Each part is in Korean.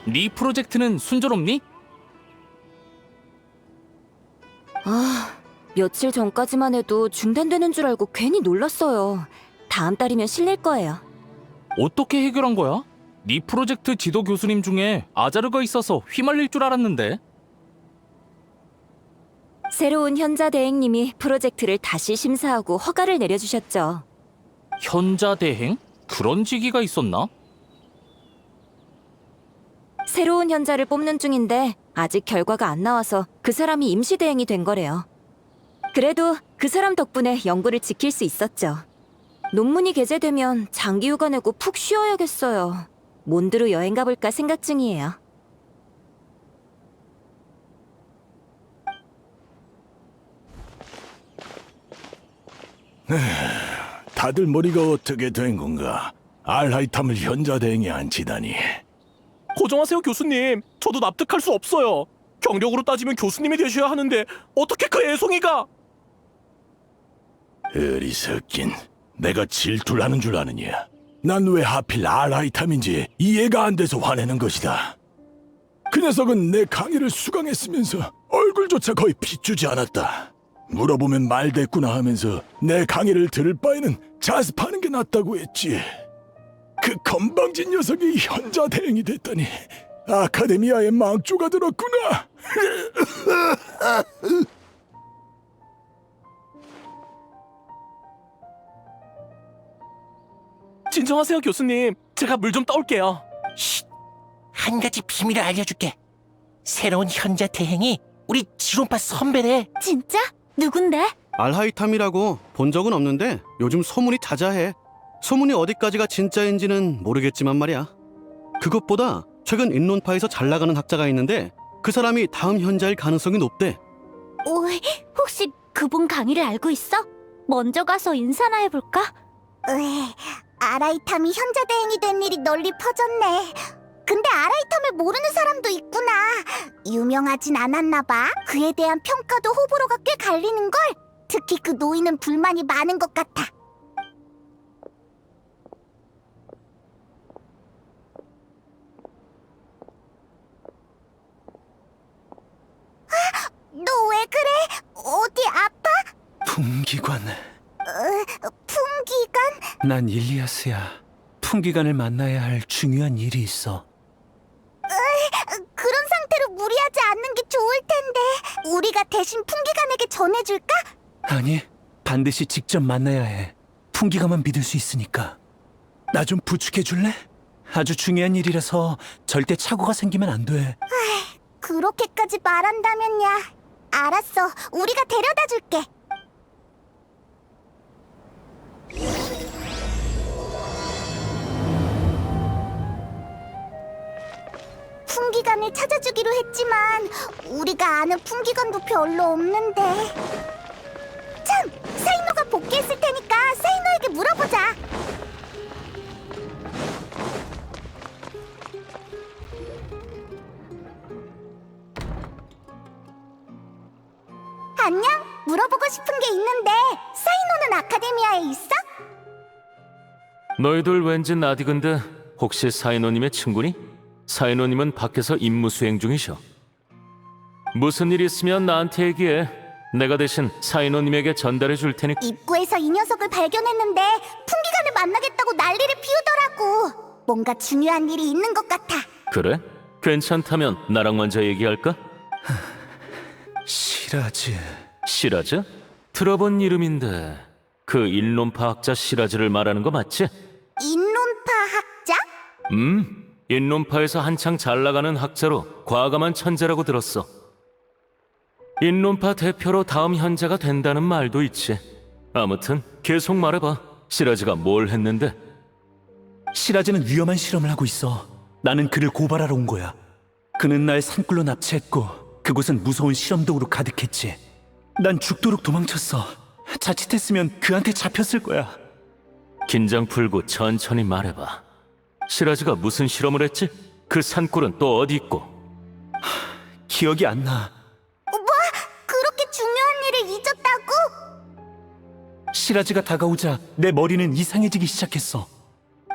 네 프로젝트는 순조롭니? 며칠 전까지만 해도 중단되는 줄 알고 괜히 놀랐어요. 다음 달이면 실릴 거예요. 어떻게 해결한 거야? 네 프로젝트 지도 교수님 중에 아자르가 있어서 휘말릴 줄 알았는데. 새로운 현자 대행님이 프로젝트를 다시 심사하고 허가를 내려주셨죠. 현자 대행? 그런 직위가 있었나? 새로운 현자를 뽑는 중인데 아직 결과가 안 나와서 그 사람이 임시 대행이 된 거래요. 그래도 그 사람 덕분에 연구를 지킬 수 있었죠. 논문이 게재되면 장기 휴가 내고 푹 쉬어야겠어요. 몬드로 여행 가볼까 생각 중이에요. 다들 머리가 어떻게 된 건가? 알하이탐을 현자 대행에 앉히다니. 고정하세요, 교수님. 저도 납득할 수 없어요. 경력으로 따지면 교수님이 되셔야 하는데 어떻게 그 애송이가... 어리석긴. 내가 질투를 하는 줄 아느냐? 난 왜 하필 알하이탐인지 이해가 안 돼서 화내는 것이다. 그 녀석은 내 강의를 수강했으면서 얼굴조차 거의 비추지 않았다. 물어보면 말대꾸나 하면서 내 강의를 들을 바에는 자습하는 게 낫다고 했지. 그 건방진 녀석이 현자 대행이 됐다니 아카데미아의 망조가 들었구나. 진정하세요, 교수님. 제가 물 좀 떠올게요. 한 가지 비밀을 알려줄게. 새로운 현자 대행이 우리 지론파 선배래. 진짜? 누군데? 알하이탐이라고 본 적은 없는데 요즘 소문이 자자해. 소문이 어디까지가 진짜인지는 모르겠지만 말이야. 그것보다 최근 인론파에서 잘 나가는 학자가 있는데 그 사람이 다음 현자일 가능성이 높대. 혹시 그분 강의를 알고 있어? 먼저 가서 인사나 해볼까? 아라이탐이 현자 대행이 된 일이 널리 퍼졌네. 근데 아라이탐을 모르는 사람도 있구나. 유명하진 않았나 봐. 그에 대한 평가도 호불호가 꽤 갈리는걸. 특히 그 노인은 불만이 많은 것 같아. 너 왜 그래? 어디 아파? 풍기관. 풍기관? 난 일리아스야. 풍기관을 만나야 할 중요한 일이 있어. 그런 상태로 무리하지 않는 게 좋을 텐데. 우리가 대신 풍기관에게 전해줄까? 아니, 반드시 직접 만나야 해. 풍기관만 믿을 수 있으니까. 나 좀 부축해 줄래? 아주 중요한 일이라서 절대 착오가 생기면 안 돼. 그렇게까지 말한다면야. 알았어, 우리가 데려다 줄게. 풍기관을 찾아주기로 했지만 우리가 아는 풍기관도 별로 없는데. 참! 사이노가 복귀했을 테니까 사이노에게 물어보자. 안녕? 물어보고 싶은 게 있는데 사이노는 아카데미아에 있어? 너희들 왠지 나디근데 혹시 사이노님의 친구니? 사이노님은 밖에서 임무 수행 중이셔. 무슨 일 있으면 나한테 얘기해. 내가 대신 사이노님에게 전달해 줄 테니까. 입구에서 이 녀석을 발견했는데 풍기관을 만나겠다고 난리를 피우더라고. 뭔가 중요한 일이 있는 것 같아. 그래? 괜찮다면 나랑 먼저 얘기할까? 시라즈. 시라즈? 들어본 이름인데 그 인론파 학자 시라즈를 말하는 거 맞지? 인론파 학자? 인론파에서 한창 잘 나가는 학자로 과감한 천재라고 들었어. 인론파 대표로 다음 현자가 된다는 말도 있지. 아무튼 계속 말해봐. 시라즈가 뭘 했는데? 시라즈는 위험한 실험을 하고 있어. 나는 그를 고발하러 온 거야. 그는 날 산불로 납치했고 그곳은 무서운 실험도구로 가득했지. 난 죽도록 도망쳤어. 자칫했으면 그한테 잡혔을 거야. 긴장 풀고 천천히 말해봐. 시라즈가 무슨 실험을 했지? 그 산골은 또 어디 있고? 기억이 안 나. 그렇게 중요한 일을 잊었다고? 시라즈가 다가오자 내 머리는 이상해지기 시작했어.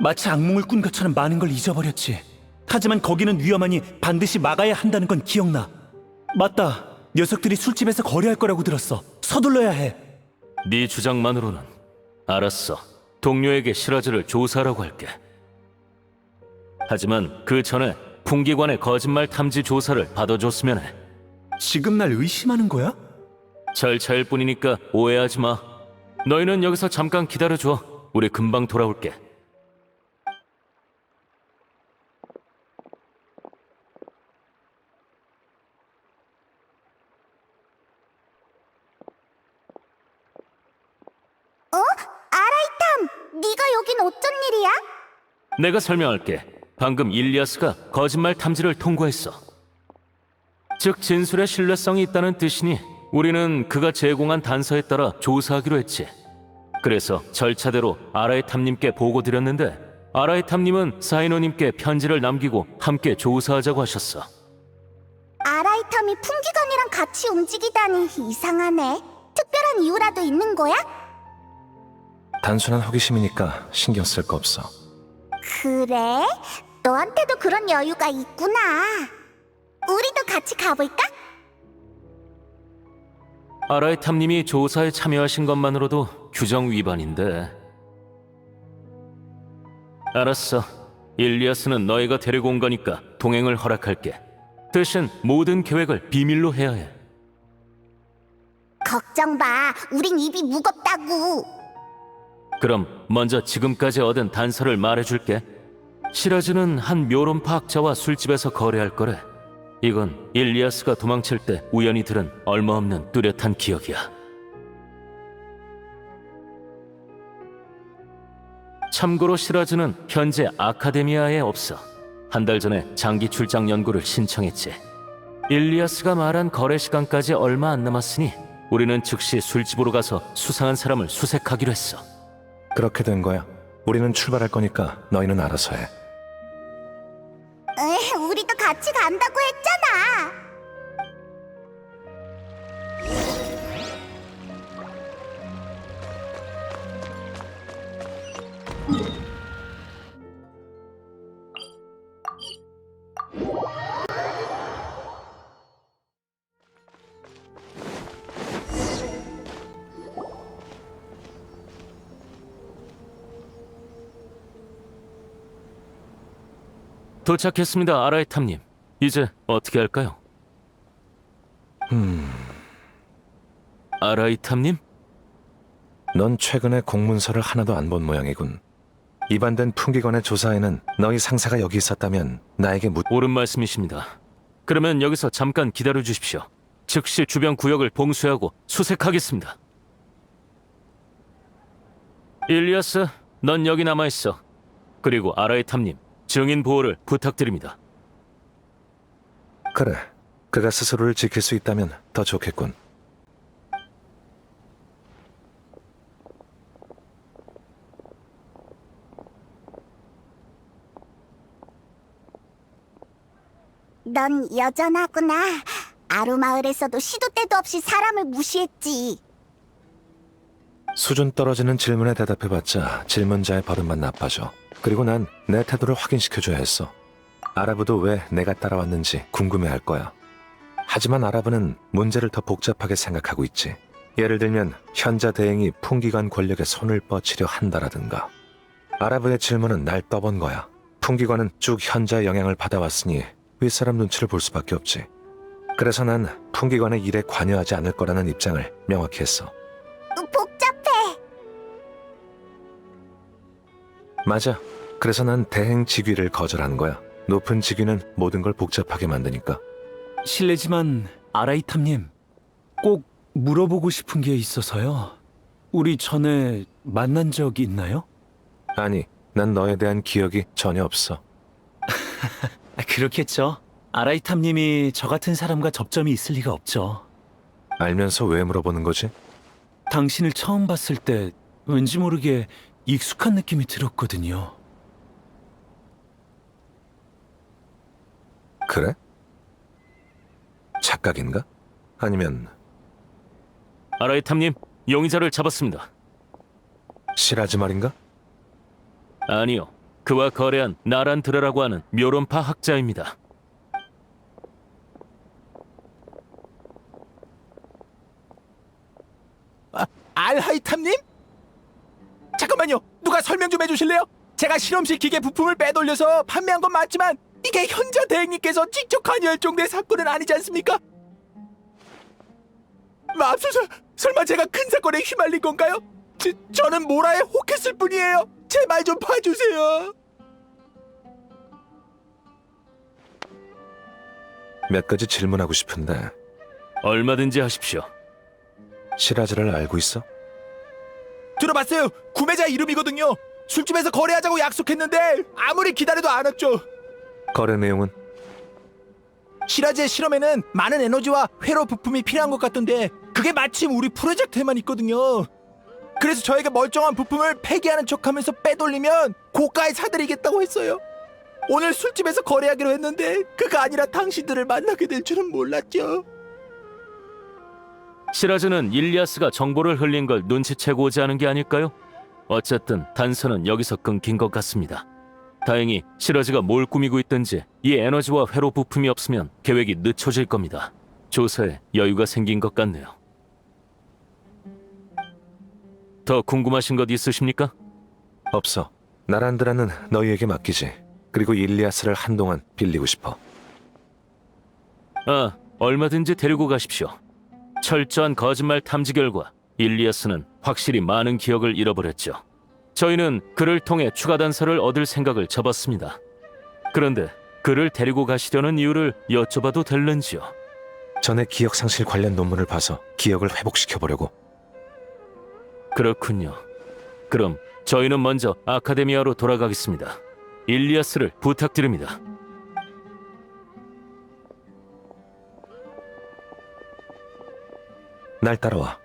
마치 악몽을 꾼 것처럼 많은 걸 잊어버렸지. 하지만 거기는 위험하니 반드시 막아야 한다는 건 기억나. 맞다. 녀석들이 술집에서 거래할 거라고 들었어. 서둘러야 해. 네 주장만으로는 알았어. 동료에게 시라즈를 조사하라고 할게. 하지만 그 전에 풍기관의 거짓말 탐지 조사를 받아줬으면 해. 지금 날 의심하는 거야? 절차일 뿐이니까 오해하지 마. 너희는 여기서 잠깐 기다려줘. 우리 금방 돌아올게. 아라이탐, 네가 여긴 어쩐 일이야? 내가 설명할게. 방금 일리아스가 거짓말 탐지를 통과했어. 즉 진술에 신뢰성이 있다는 뜻이니 우리는 그가 제공한 단서에 따라 조사하기로 했지. 그래서 절차대로 아라이탐님께 보고드렸는데 아라이탐님은 사이노님께 편지를 남기고 함께 조사하자고 하셨어. 아라이탐이 풍기관이랑 같이 움직이다니 이상하네. 특별한 이유라도 있는 거야? 단순한 호기심이니까 신경 쓸 거 없어. 그래? 너한테도 그런 여유가 있구나. 우리도 같이 가볼까? 아라이탐님이 조사에 참여하신 것만으로도 규정 위반인데. 알았어. 일리아스는 너희가 데리고 온 거니까 동행을 허락할게. 대신 모든 계획을 비밀로 해야 해. 걱정 마. 우린 입이 무겁다고. 그럼 먼저 지금까지 얻은 단서를 말해줄게. 시라즈는 한 묘론파 학자와 술집에서 거래할 거래. 이건 일리아스가 도망칠 때 우연히 들은 얼마없는 뚜렷한 기억이야. 참고로 시라즈는 현재 아카데미아에 없어. 한 달 전에 장기 출장 연구를 신청했지. 일리아스가 말한 거래 시간까지 얼마 안 남았으니 우리는 즉시 술집으로 가서 수상한 사람을 수색하기로 했어. 그렇게 된 거야. 우리는 출발할 거니까 너희는 알아서 해. 우리도 같이 간다고 했잖아. 도착했습니다, 아라이탐님. 이제 어떻게 할까요? 아라이탐님? 넌 최근에 공문서를 하나도 안 본 모양이군. 입안된 풍기관의 조사에는 너희 상사가 여기 있었다면 나에게 옳은 말씀이십니다. 그러면 여기서 잠깐 기다려 주십시오. 즉시 주변 구역을 봉쇄하고 수색하겠습니다. 일리아스, 넌 여기 남아있어. 그리고 아라이탐님, 증인 보호를 부탁드립니다. 그래. 그가 스스로를 지킬 수 있다면 더 좋겠군. 넌 여전하구나. 아루마을에서도 시도 때도 없이 사람을 무시했지. 수준 떨어지는 질문에 대답해봤자 질문자의 버릇만 나빠져. 그리고 난 내 태도를 확인시켜줘야 했어. 아라브도 왜 내가 따라왔는지 궁금해할 거야. 하지만 아라브는 문제를 더 복잡하게 생각하고 있지. 예를 들면 현자 대행이 풍기관 권력에 손을 뻗치려 한다라든가. 아라브의 질문은 날 떠본 거야. 풍기관은 쭉 현자의 영향을 받아왔으니 윗사람 눈치를 볼 수밖에 없지. 그래서 난 풍기관의 일에 관여하지 않을 거라는 입장을 명확히 했어. 복잡해. 맞아. 그래서 난 대행 직위를 거절하는 거야. 높은 직위는 모든 걸 복잡하게 만드니까. 실례지만 아라이탐님, 꼭 물어보고 싶은 게 있어서요. 우리 전에 만난 적 있나요? 아니, 난 너에 대한 기억이 전혀 없어. 그렇겠죠. 아라이탐님이 저 같은 사람과 접점이 있을 리가 없죠. 알면서 왜 물어보는 거지? 당신을 처음 봤을 때 왠지 모르게 익숙한 느낌이 들었거든요. 그래? 착각인가? 아니면 아라이탐님, 용의자를 잡았습니다. 시라즈 말인가? 아니요, 그와 거래한 나란드라라고 하는 묘론파 학자입니다. 알하이탐님? 잠깐만요. 누가 설명 좀 해주실래요? 제가 실험실 기계 부품을 빼돌려서 판매한 건 맞지만 이게 현자 대행님께서 직접 관여할 정도의 사건은 아니지 않습니까? 맙소사, 설마 제가 큰 사건에 휘말린 건가요? 저는 모라에 혹했을 뿐이에요. 제 말 좀 봐주세요. 몇 가지 질문하고 싶은데 얼마든지 하십시오. 시라즈를 알고 있어? 들어봤어요. 구매자 이름이거든요. 술집에서 거래하자고 약속했는데 아무리 기다려도 안 왔죠. 거래 내용은? 시라즈의 실험에는 많은 에너지와 회로 부품이 필요한 것 같던데 그게 마침 우리 프로젝트에만 있거든요. 그래서 저에게 멀쩡한 부품을 폐기하는 척하면서 빼돌리면 고가에 사드리겠다고 했어요. 오늘 술집에서 거래하기로 했는데 그가 아니라 당신들을 만나게 될 줄은 몰랐죠. 시라즈는 일리아스가 정보를 흘린 걸 눈치채고 오지 않은 게 아닐까요? 어쨌든 단서는 여기서 끊긴 것 같습니다. 다행히 시라즈가 뭘 꾸미고 있든지 이 에너지와 회로 부품이 없으면 계획이 늦춰질 겁니다. 조사에 여유가 생긴 것 같네요. 더 궁금하신 것 있으십니까? 없어. 나란드라는 너희에게 맡기지. 그리고 일리아스를 한동안 빌리고 싶어. 아, 얼마든지 데리고 가십시오. 철저한 거짓말 탐지 결과 일리아스는 확실히 많은 기억을 잃어버렸죠. 저희는 그를 통해 추가 단서를 얻을 생각을 접었습니다. 그런데 그를 데리고 가시려는 이유를 여쭤봐도 될는지요? 전에 기억 상실 관련 논문을 봐서 기억을 회복시켜보려고. 그렇군요. 그럼 저희는 먼저 아카데미아로 돌아가겠습니다. 일리아스를 부탁드립니다. 날 따라와.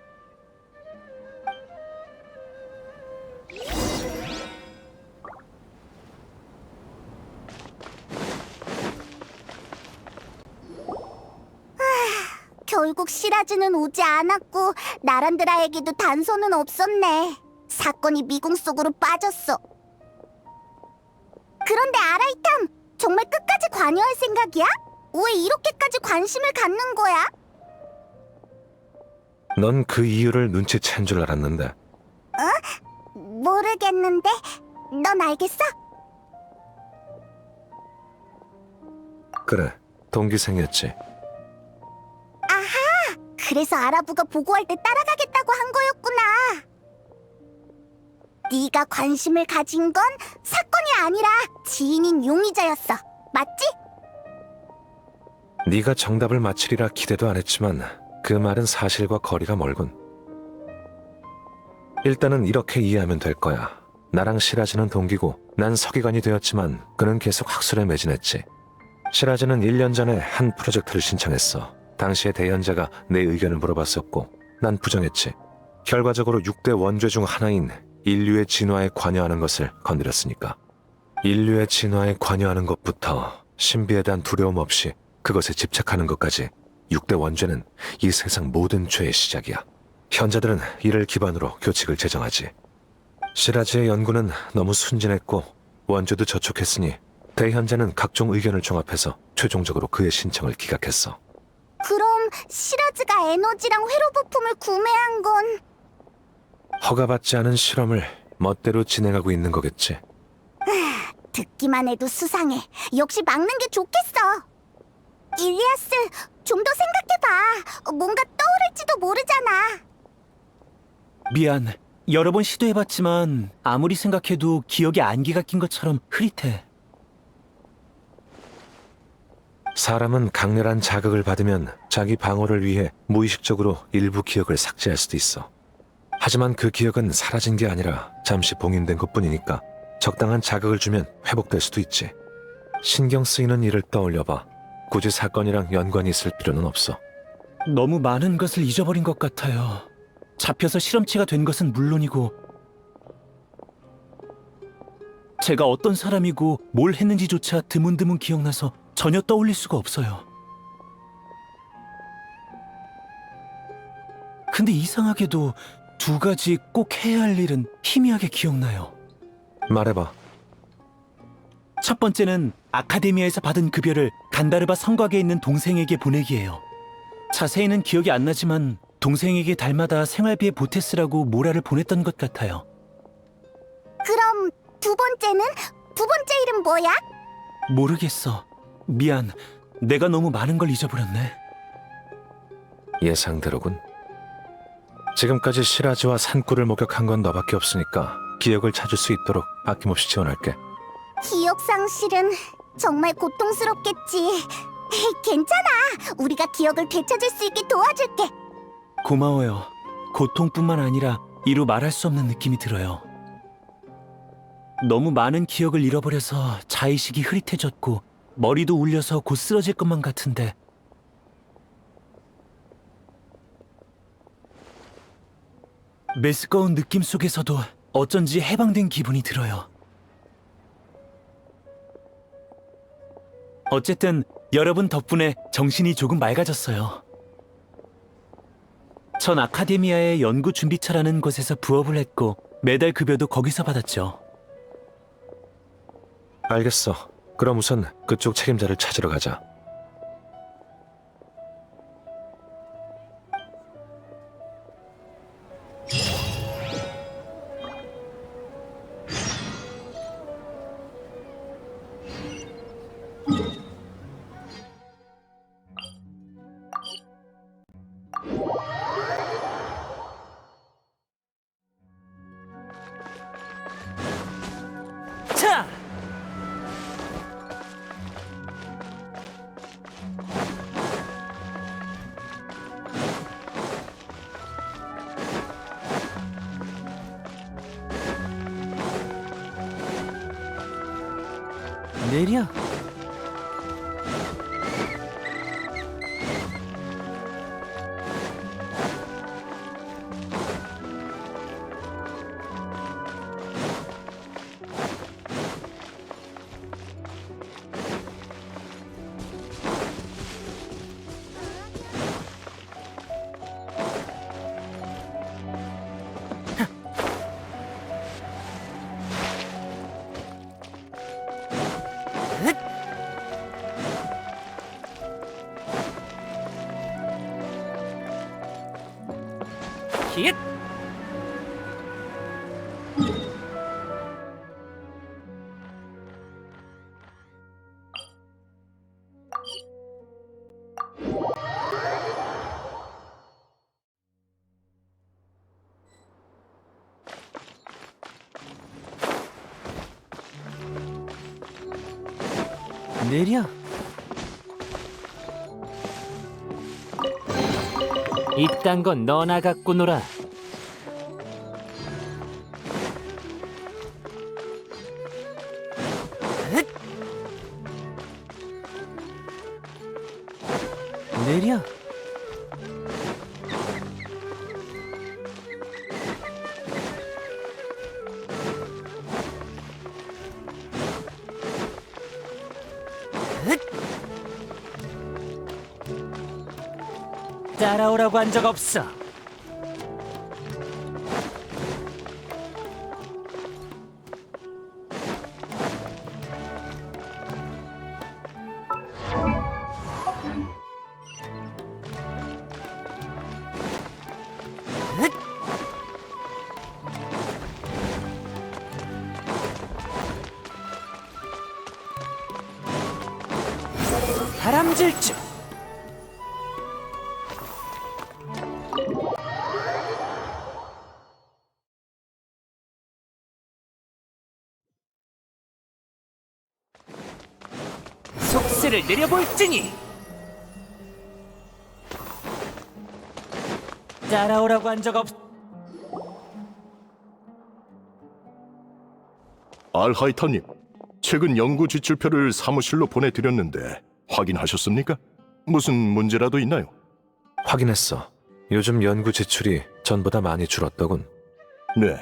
결국 시라즈는 오지 않았고 나란드라에게도 단서는 없었네. 사건이 미궁 속으로 빠졌어. 그런데 아라이탐, 정말 끝까지 관여할 생각이야? 왜 이렇게까지 관심을 갖는 거야? 넌 그 이유를 눈치챈 줄 알았는데. 모르겠는데 넌 알겠어? 그래, 동기생이었지. 그래서 아라부가 보고할 때 따라가겠다고 한 거였구나. 네가 관심을 가진 건 사건이 아니라 지인인 용의자였어. 맞지? 네가 정답을 맞히리라 기대도 안 했지만 그 말은 사실과 거리가 멀군. 일단은 이렇게 이해하면 될 거야. 나랑 시라즈는 동기고 난 서기관이 되었지만 그는 계속 학술에 매진했지. 시라즈는 1년 전에 한 프로젝트를 신청했어. 당시에 대현자가 내 의견을 물어봤었고 난 부정했지. 결과적으로 6대 원죄 중 하나인 인류의 진화에 관여하는 것을 건드렸으니까. 인류의 진화에 관여하는 것부터 신비에 대한 두려움 없이 그것에 집착하는 것까지 6대 원죄는 이 세상 모든 죄의 시작이야. 현자들은 이를 기반으로 교칙을 제정하지. 시라즈의 연구는 너무 순진했고 원죄도 저촉했으니 대현자는 각종 의견을 종합해서 최종적으로 그의 신청을 기각했어. 그럼 시라즈가 에너지랑 회로 부품을 구매한 건 허가받지 않은 실험을 멋대로 진행하고 있는 거겠지. 듣기만 해도 수상해. 역시 막는 게 좋겠어. 일리아스, 좀 더 생각해봐. 뭔가 떠오를지도 모르잖아. 미안. 여러 번 시도해봤지만 아무리 생각해도 기억에 안개가 낀 것처럼 흐릿해. 사람은 강렬한 자극을 받으면 자기 방어를 위해 무의식적으로 일부 기억을 삭제할 수도 있어. 하지만 그 기억은 사라진 게 아니라 잠시 봉인된 것뿐이니까 적당한 자극을 주면 회복될 수도 있지. 신경 쓰이는 일을 떠올려봐. 굳이 사건이랑 연관이 있을 필요는 없어. 너무 많은 것을 잊어버린 것 같아요. 잡혀서 실험치가 된 것은 물론이고 제가 어떤 사람이고 뭘 했는지조차 드문드문 기억나서 전혀 떠올릴 수가 없어요. 근데 이상하게도 두 가지 꼭 해야 할 일은 희미하게 기억나요. 말해봐. 첫 번째는 아카데미아에서 받은 급여를 간다르바 성곽에 있는 동생에게 보내기예요. 자세히는 기억이 안 나지만 동생에게 달마다 생활비에 보태쓰라고 모라를 보냈던 것 같아요. 그럼 두 번째는? 두 번째 일은 뭐야? 모르겠어. 미안. 내가 너무 많은 걸 잊어버렸네. 예상대로군. 지금까지 시라즈와 산꾸를 목격한 건 너밖에 없으니까 기억을 찾을 수 있도록 아낌없이 지원할게. 기억 상실은 정말 고통스럽겠지. 괜찮아. 우리가 기억을 되찾을 수 있게 도와줄게. 고마워요. 고통뿐만 아니라 이루 말할 수 없는 느낌이 들어요. 너무 많은 기억을 잃어버려서 자의식이 흐릿해졌고 머리도 울려서 곧 쓰러질 것만 같은데 메스꺼운 느낌 속에서도 어쩐지 해방된 기분이 들어요. 어쨌든 여러분 덕분에 정신이 조금 맑아졌어요. 전 아카데미아의 연구 준비처라는 곳에서 부업을 했고 매달 급여도 거기서 받았죠. 알겠어. 그럼 우선 그쪽 책임자를 찾으러 가자. 자! 내려. 힛! 내려. 이딴 건 너나 갖고 놀아. 내려. 따라오라고 한 적 없어. 다람질주. 속세를 내려볼지니. 따라오라고 한 적 없. 알하이타님, 최근 연구 지출표를 사무실로 보내드렸는데 확인하셨습니까? 무슨 문제라도 있나요? 확인했어. 요즘 연구 지출이 전보다 많이 줄었더군. 네,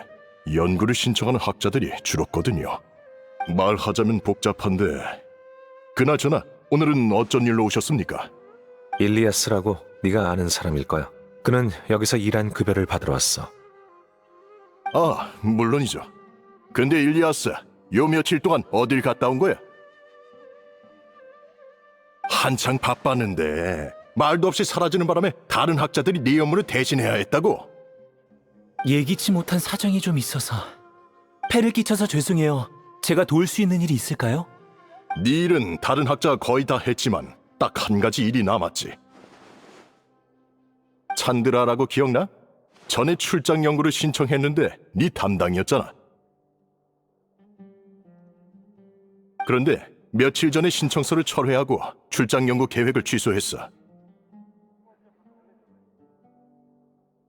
연구를 신청하는 학자들이 줄었거든요. 말하자면 복잡한데 그나저나 오늘은 어쩐 일로 오셨습니까? 일리아스라고 네가 아는 사람일 거야. 그는 여기서 일한 급여를 받으러 왔어. 아, 물론이죠. 근데 일리아스, 요 며칠 동안 어딜 갔다 온 거야? 한창 바빴는데 말도 없이 사라지는 바람에 다른 학자들이 네 업무를 대신해야 했다고? 예기치 못한 사정이 좀 있어서 폐를 끼쳐서 죄송해요. 제가 도울 수 있는 일이 있을까요? 네 일은 다른 학자가 거의 다 했지만 딱 한 가지 일이 남았지. 찬드라라고 기억나? 전에 출장 연구를 신청했는데 네 담당이었잖아. 그런데 며칠 전에 신청서를 철회하고 출장 연구 계획을 취소했어.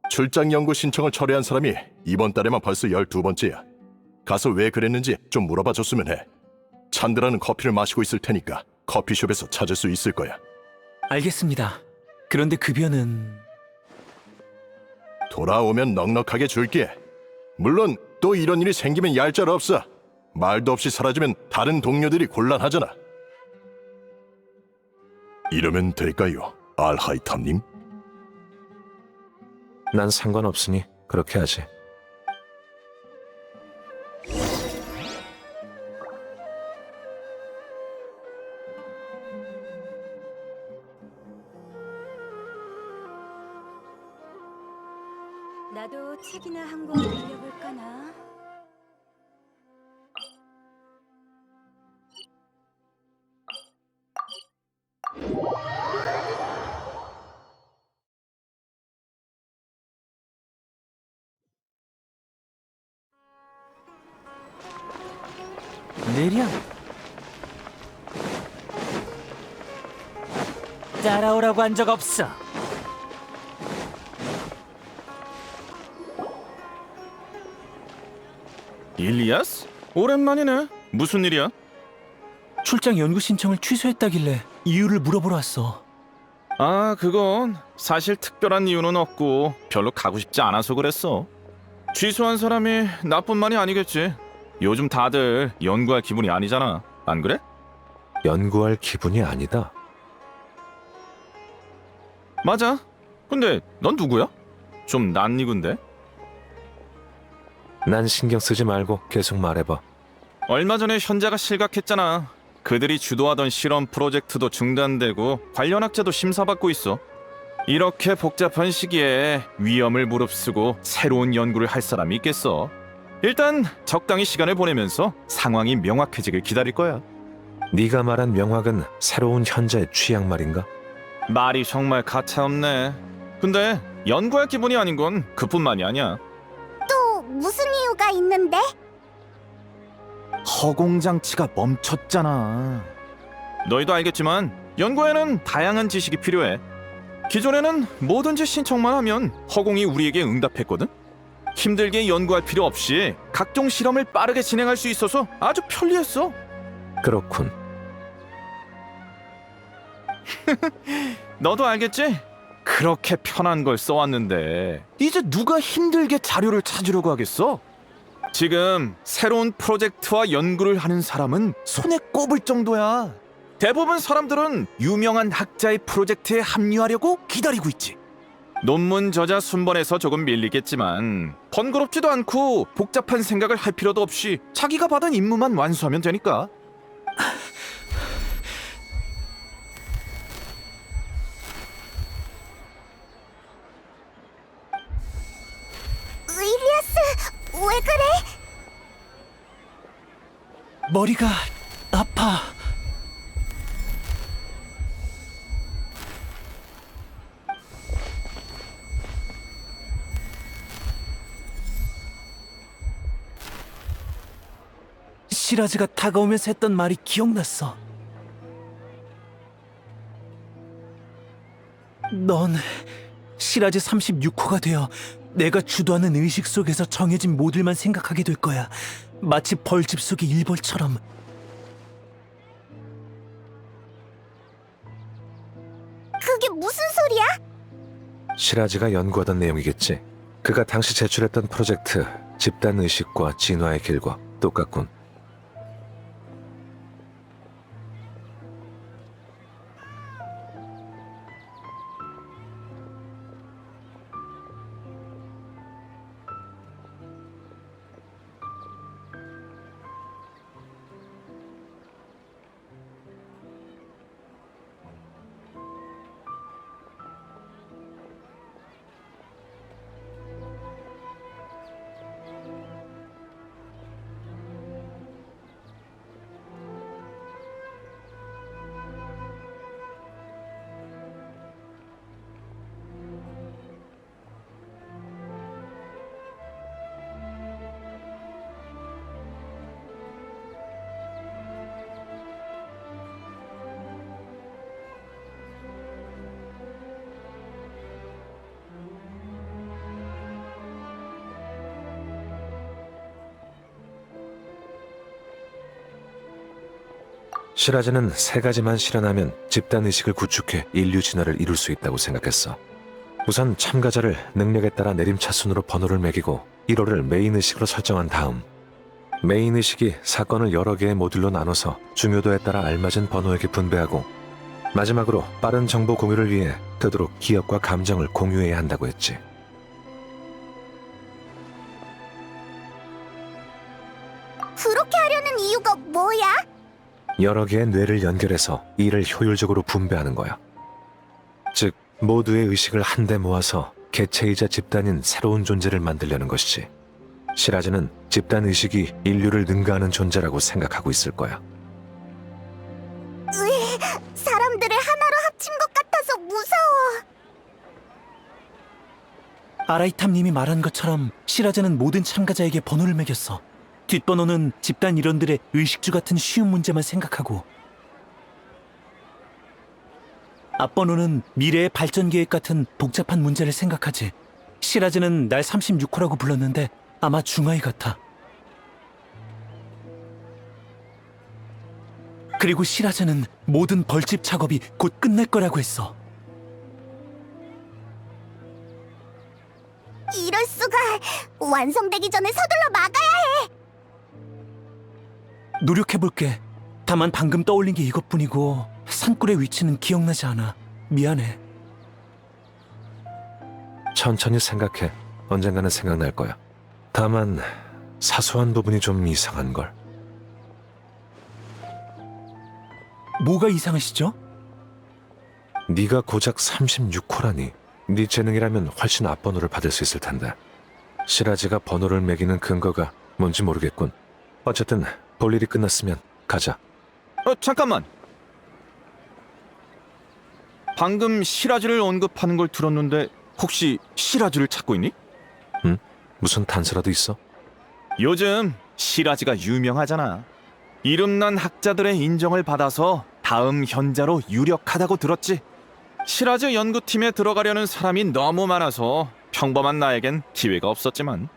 출장 연구 신청을 철회한 사람이 이번 달에만 벌써 12번째야. 가서 왜 그랬는지 좀 물어봐 줬으면 해. 찬드라는 커피를 마시고 있을 테니까 커피숍에서 찾을 수 있을 거야. 알겠습니다. 그런데 급여는... 돌아오면 넉넉하게 줄게. 물론 또 이런 일이 생기면 얄짤 없어. 말도 없이 사라지면 다른 동료들이 곤란하잖아. 이러면 될까요, 알하이탐님? 난 상관없으니 그렇게 하지. 나도 책이나 한 권 빌려볼까나? 내리야. 따라오라고 한 적 없어. 일리아스? 오랜만이네. 무슨 일이야? 출장 연구 신청을 취소했다길래 이유를 물어보러 왔어. 아, 그건 사실 특별한 이유는 없고 별로 가고 싶지 않아서 그랬어. 취소한 사람이 나뿐만이 아니겠지. 요즘 다들 연구할 기분이 아니잖아. 안 그래? 연구할 기분이 아니다. 맞아. 근데 넌 누구야? 좀 낯익은데? 난 신경 쓰지 말고 계속 말해봐. 얼마 전에 현자가 실각했잖아. 그들이 주도하던 실험 프로젝트도 중단되고 관련 학자도 심사받고 있어. 이렇게 복잡한 시기에 위험을 무릅쓰고 새로운 연구를 할 사람이 있겠어. 일단 적당히 시간을 보내면서 상황이 명확해지길 기다릴 거야. 네가 말한 명확은 새로운 현자의 취향 말인가? 말이 정말 가차없네. 근데 연구할 기분이 아닌 건 그뿐만이 아니야. 또 무슨 이유가 있는데? 허공장치가 멈췄잖아. 너희도 알겠지만 연구에는 다양한 지식이 필요해. 기존에는 뭐든지 신청만 하면 허공이 우리에게 응답했거든. 힘들게 연구할 필요 없이 각종 실험을 빠르게 진행할 수 있어서 아주 편리했어. 그렇군. 너도 알겠지? 그렇게 편한 걸 써왔는데 이제 누가 힘들게 자료를 찾으려고 하겠어? 지금 새로운 프로젝트와 연구를 하는 사람은 손에 꼽을 정도야. 대부분 사람들은 유명한 학자의 프로젝트에 합류하려고 기다리고 있지. 논문 저자 순번에서 조금 밀리겠지만 번거롭지도 않고 복잡한 생각을 할 필요도 없이 자기가 받은 임무만 완수하면 되니까. 일리아스, 왜 그래? 머리가 아파. 시라즈가 다가오면서 했던 말이 기억났어. 넌 시라즈 36호가 되어 내가 주도하는 의식 속에서 정해진 모델만 생각하게 될 거야. 마치 벌집 속의 일벌처럼. 그게 무슨 소리야? 시라즈가 연구하던 내용이겠지. 그가 당시 제출했던 프로젝트 집단 의식과 진화의 길과 똑같군. 시라즈는 세 가지만 실현하면 집단 의식을 구축해 인류 진화를 이룰 수 있다고 생각했어. 우선 참가자를 능력에 따라 내림차순으로 번호를 매기고 1호를 메인 의식으로 설정한 다음 메인 의식이 사건을 여러 개의 모듈로 나눠서 중요도에 따라 알맞은 번호에게 분배하고 마지막으로 빠른 정보 공유를 위해 되도록 기억과 감정을 공유해야 한다고 했지. 그렇게 하려는 이유가 뭐야? 여러 개의 뇌를 연결해서 이를 효율적으로 분배하는 거야. 즉, 모두의 의식을 한데 모아서 개체이자 집단인 새로운 존재를 만들려는 것이지. 시라즈는 집단 의식이 인류를 능가하는 존재라고 생각하고 있을 거야. 사람들을 하나로 합친 것 같아서 무서워. 아라이탐님이 말한 것처럼 시라즈는 모든 참가자에게 번호를 매겼어. 뒷번호는 집단 일원들의 의식주 같은 쉬운 문제만 생각하고, 앞번호는 미래의 발전 계획 같은 복잡한 문제를 생각하지. 시라즈는 날 36호라고 불렀는데 아마 중아이 같아. 그리고 시라즈는 모든 벌집 작업이 곧 끝날 거라고 했어. 이럴 수가. 완성되기 전에 서둘러 막아야 해. 노력해볼게. 다만 방금 떠올린 게 이것뿐이고 산골의 위치는 기억나지 않아. 미안해. 천천히 생각해. 언젠가는 생각날 거야. 다만 사소한 부분이 좀 이상한걸. 뭐가 이상하시죠? 네가 고작 36호라니. 네 재능이라면 훨씬 앞번호를 받을 수 있을 텐데. 시라즈가 번호를 매기는 근거가 뭔지 모르겠군. 어쨌든 볼 일이 끝났으면 가자. 잠깐만. 방금 시라즈를 언급하는 걸 들었는데 혹시 시라즈를 찾고 있니? 응? 무슨 단서라도 있어? 요즘 시라즈가 유명하잖아. 이름난 학자들의 인정을 받아서 다음 현자로 유력하다고 들었지. 시라즈 연구팀에 들어가려는 사람이 너무 많아서 평범한 나에겐 기회가 없었지만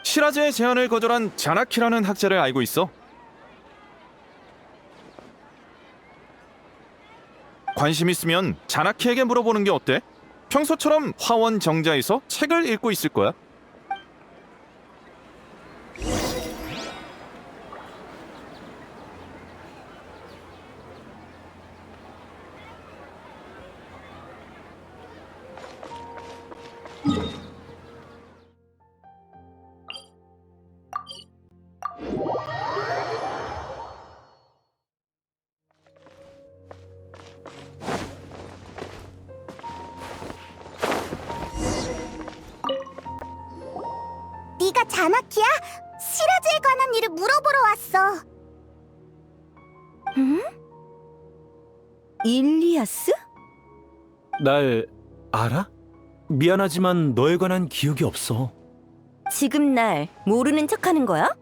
시라즈의 제안을 거절한 자나키라는 학자를 알고 있어. 관심 있으면 자나키에게 물어보는 게 어때? 평소처럼 화원 정자에서 책을 읽고 있을 거야. 네가 자나키야? 시라즈에 관한 일을 물어보러 왔어. 응? 일리아스? 날 알아? 미안하지만 너에 관한 기억이 없어. 지금 날 모르는 척하는 거야?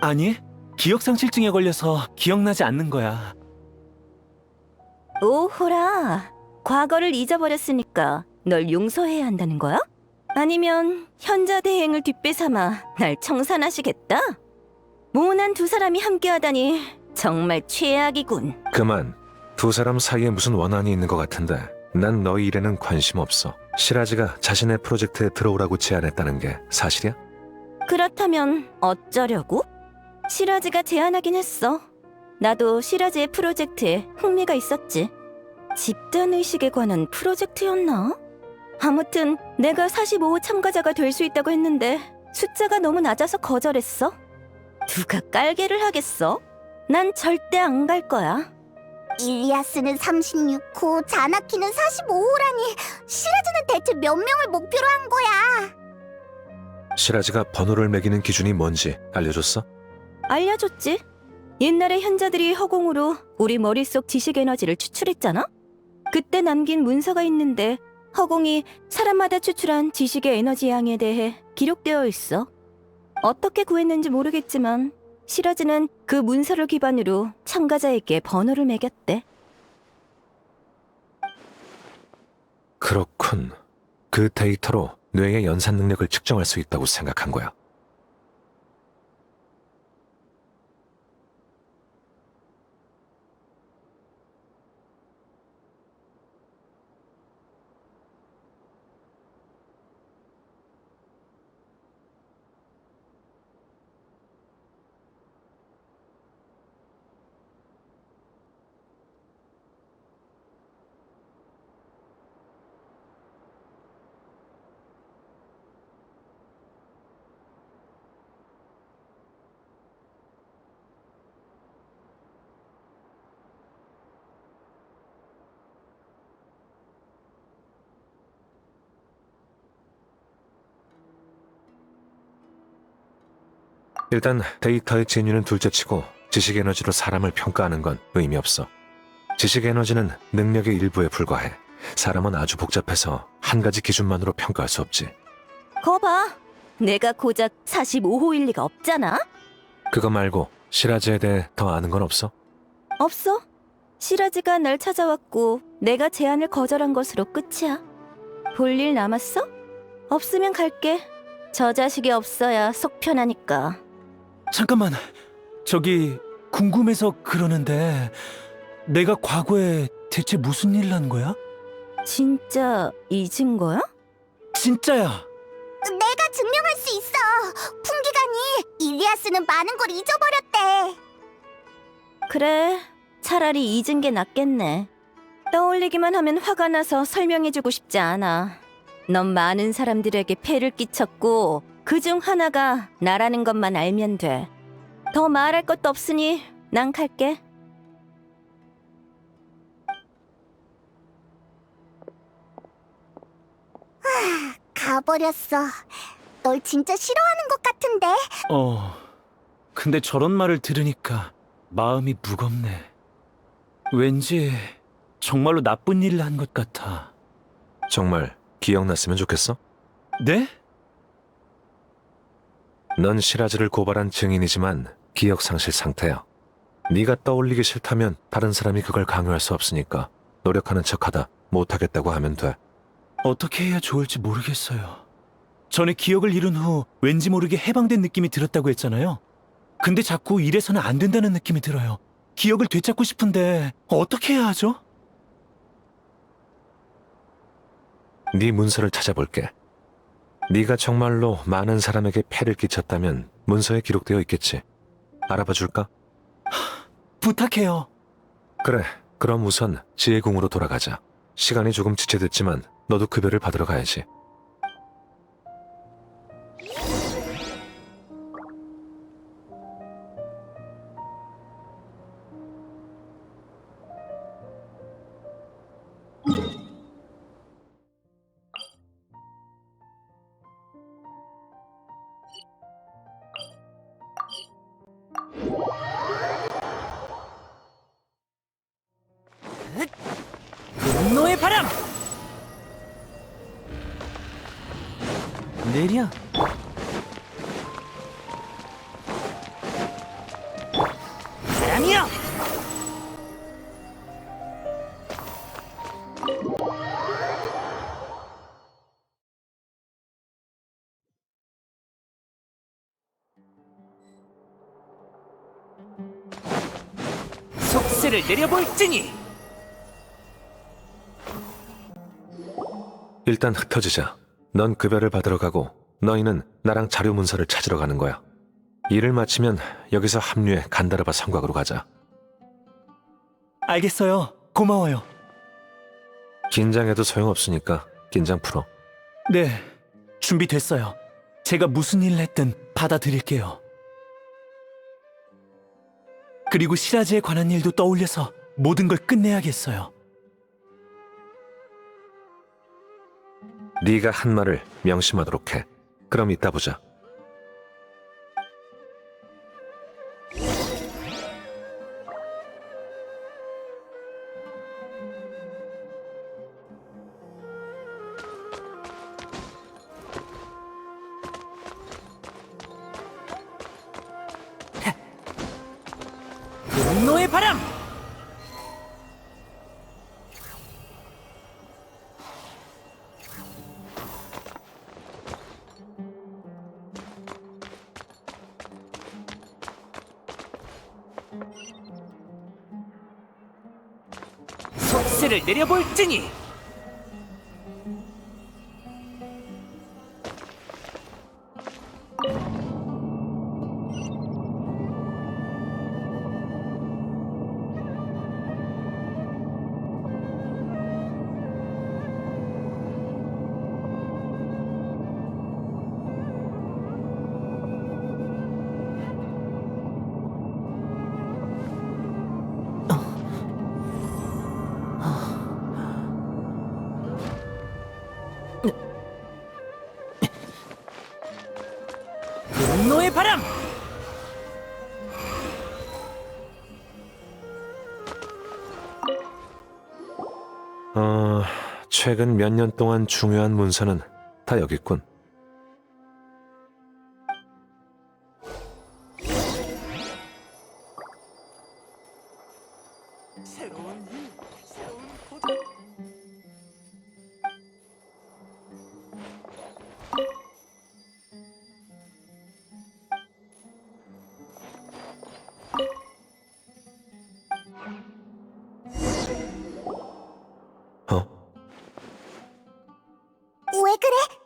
아니, 기억상실증에 걸려서 기억나지 않는 거야. 오호라, 과거를 잊어버렸으니까 널 용서해야 한다는 거야? 아니면 현자 대행을 뒷배삼아 날 청산하시겠다? 모난 두 사람이 함께하다니 정말 최악이군. 그만. 두 사람 사이에 무슨 원한이 있는 것 같은데 난 너희 일에는 관심 없어. 시라즈가 자신의 프로젝트에 들어오라고 제안했다는 게 사실이야? 그렇다면 어쩌려고? 시라즈가 제안하긴 했어. 나도 시라즈의 프로젝트에 흥미가 있었지. 집단의식에 관한 프로젝트였나? 아무튼 내가 45호 참가자가 될 수 있다고 했는데 숫자가 너무 낮아서 거절했어. 누가 깔개를 하겠어? 난 절대 안 갈 거야. 일리아스는 36호, 자나키는 45호라니. 시라즈는 대체 몇 명을 목표로 한 거야? 시라즈가 번호를 매기는 기준이 뭔지 알려줬어? 알려줬지. 옛날에 현자들이 허공으로 우리 머릿속 지식 에너지를 추출했잖아? 그때 남긴 문서가 있는데 허공이 사람마다 추출한 지식의 에너지 양에 대해 기록되어 있어. 어떻게 구했는지 모르겠지만 시라즈는 그 문서를 기반으로 참가자에게 번호를 매겼대. 그렇군. 그 데이터로 뇌의 연산 능력을 측정할 수 있다고 생각한 거야. 일단 데이터의 진위는 둘째치고 지식 에너지로 사람을 평가하는 건 의미 없어. 지식 에너지는 능력의 일부에 불과해. 사람은 아주 복잡해서 한 가지 기준만으로 평가할 수 없지. 거봐. 내가 고작 45호일 리가 없잖아. 그거 말고 시라즈에 대해 더 아는 건 없어? 없어. 시라즈가 날 찾아왔고 내가 제안을 거절한 것으로 끝이야. 볼 일 남았어? 없으면 갈게. 저 자식이 없어야 속 편하니까. 잠깐만, 저기 궁금해서 그러는데 내가 과거에 대체 무슨 일 난 거야? 진짜 잊은 거야? 진짜야. 내가 증명할 수 있어. 풍기관이 일리아스는 많은 걸 잊어버렸대. 그래. 차라리 잊은 게 낫겠네. 떠올리기만 하면 화가 나서 설명해주고 싶지 않아. 넌 많은 사람들에게 폐를 끼쳤고 그중 하나가 나라는 것만 알면 돼. 더 말할 것도 없으니 난 갈게. 가버렸어. 널 진짜 싫어하는 것 같은데. 근데 저런 말을 들으니까 마음이 무겁네. 왠지 정말로 나쁜 일을 한 것 같아. 정말 기억났으면 좋겠어? 네? 넌 시라즈를 고발한 증인이지만 기억상실 상태야. 네가 떠올리기 싫다면 다른 사람이 그걸 강요할 수 없으니까 노력하는 척하다 못하겠다고 하면 돼. 어떻게 해야 좋을지 모르겠어요. 전에 기억을 잃은 후 왠지 모르게 해방된 느낌이 들었다고 했잖아요. 근데 자꾸 이래서는 안 된다는 느낌이 들어요. 기억을 되찾고 싶은데 어떻게 해야 하죠? 네 문서를 찾아볼게. 네가 정말로 많은 사람에게 폐를 끼쳤다면 문서에 기록되어 있겠지. 알아봐 줄까? 부탁해요. 그래, 그럼 우선 지혜궁으로 돌아가자. 시간이 조금 지체됐지만 너도 급여를 받으러 가야지. 분노의 바람! 내려. 바람이여! 속세를 내려볼지니! 일단 흩어지자. 넌 급여를 받으러 가고 너희는 나랑 자료 문서를 찾으러 가는 거야. 일을 마치면 여기서 합류해 간다르바 성곽으로 가자. 알겠어요. 고마워요. 긴장해도 소용없으니까 긴장 풀어. 네, 준비됐어요. 제가 무슨 일을 했든 받아들일게요. 그리고 시라즈에 관한 일도 떠올려서 모든 걸 끝내야겠어요. 네가 한 말을 명심하도록 해. 그럼 이따 보자. 분노의 바람! 속세를 내려볼지니! 분노의 바람! 최근 몇 년 동안 중요한 문서는 다 여기 있군. 어? 왜 그래?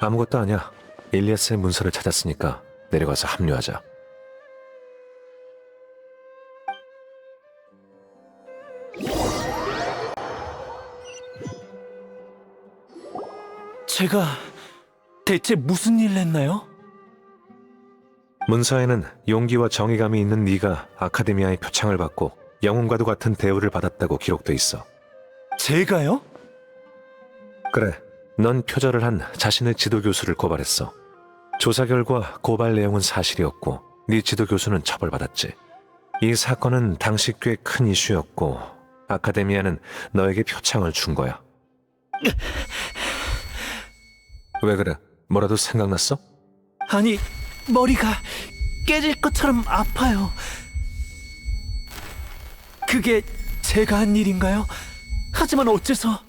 아무것도 아니야. 일리아스의 문서를 찾았으니까 내려가서 합류하자. 제가 대체 무슨 일을 했나요? 문서에는 용기와 정의감이 있는 네가 아카데미아의 표창을 받고 영웅과도 같은 대우를 받았다고 기록돼 있어. 제가요? 그래, 넌 표절을 한 자신의 지도교수를 고발했어. 조사 결과 고발 내용은 사실이었고 네 지도교수는 처벌받았지. 이 사건은 당시 꽤 큰 이슈였고 아카데미아는 너에게 표창을 준 거야. 왜 그래? 뭐라도 생각났어? 아니, 머리가 깨질 것처럼 아파요. 그게 제가 한 일인가요? 하지만 어째서...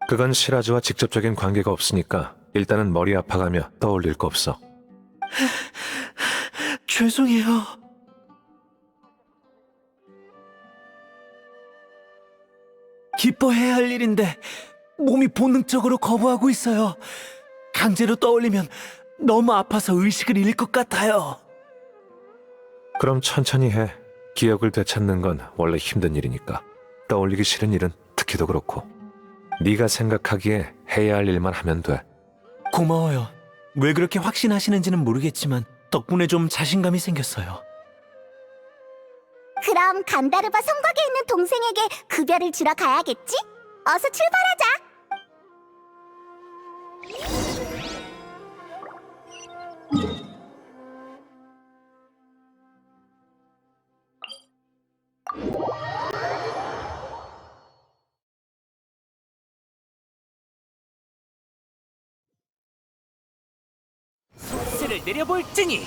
그건 시라즈와 직접적인 관계가 없으니까 일단은 머리 아파가며 떠올릴 거 없어. 죄송해요. 기뻐해야 할 일인데 몸이 본능적으로 거부하고 있어요. 강제로 떠올리면 너무 아파서 의식을 잃을 것 같아요. 그럼 천천히 해. 기억을 되찾는 건 원래 힘든 일이니까. 떠올리기 싫은 일은 특히 더 그렇고. 네가 생각하기에 해야 할 일만 하면 돼. 고마워요. 왜 그렇게 확신하시는지는 모르겠지만 덕분에 좀 자신감이 생겼어요. 그럼 간다르바 성곽에 있는 동생에게 급여를 주러 가야겠지? 어서 출발하자. 속세를 내려볼지니.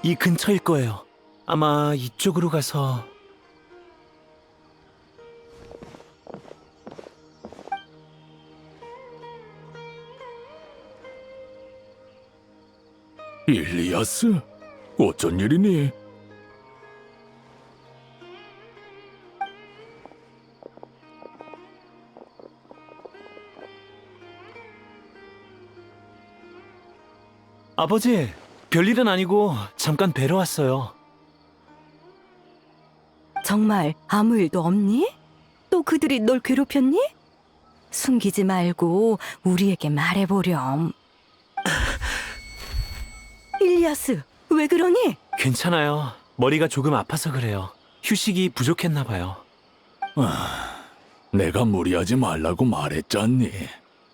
이 근처일 거예요. 아마 이쪽으로 가서... 일리아스? 어쩐 일이니? 아버지, 별일은 아니고 잠깐 뵈러 왔어요. 정말 아무 일도 없니? 또 그들이 널 괴롭혔니? 숨기지 말고 우리에게 말해보렴. 일리아스, 왜 그러니? 괜찮아요. 머리가 조금 아파서 그래요. 휴식이 부족했나 봐요. 내가 무리하지 말라고 말했잖니.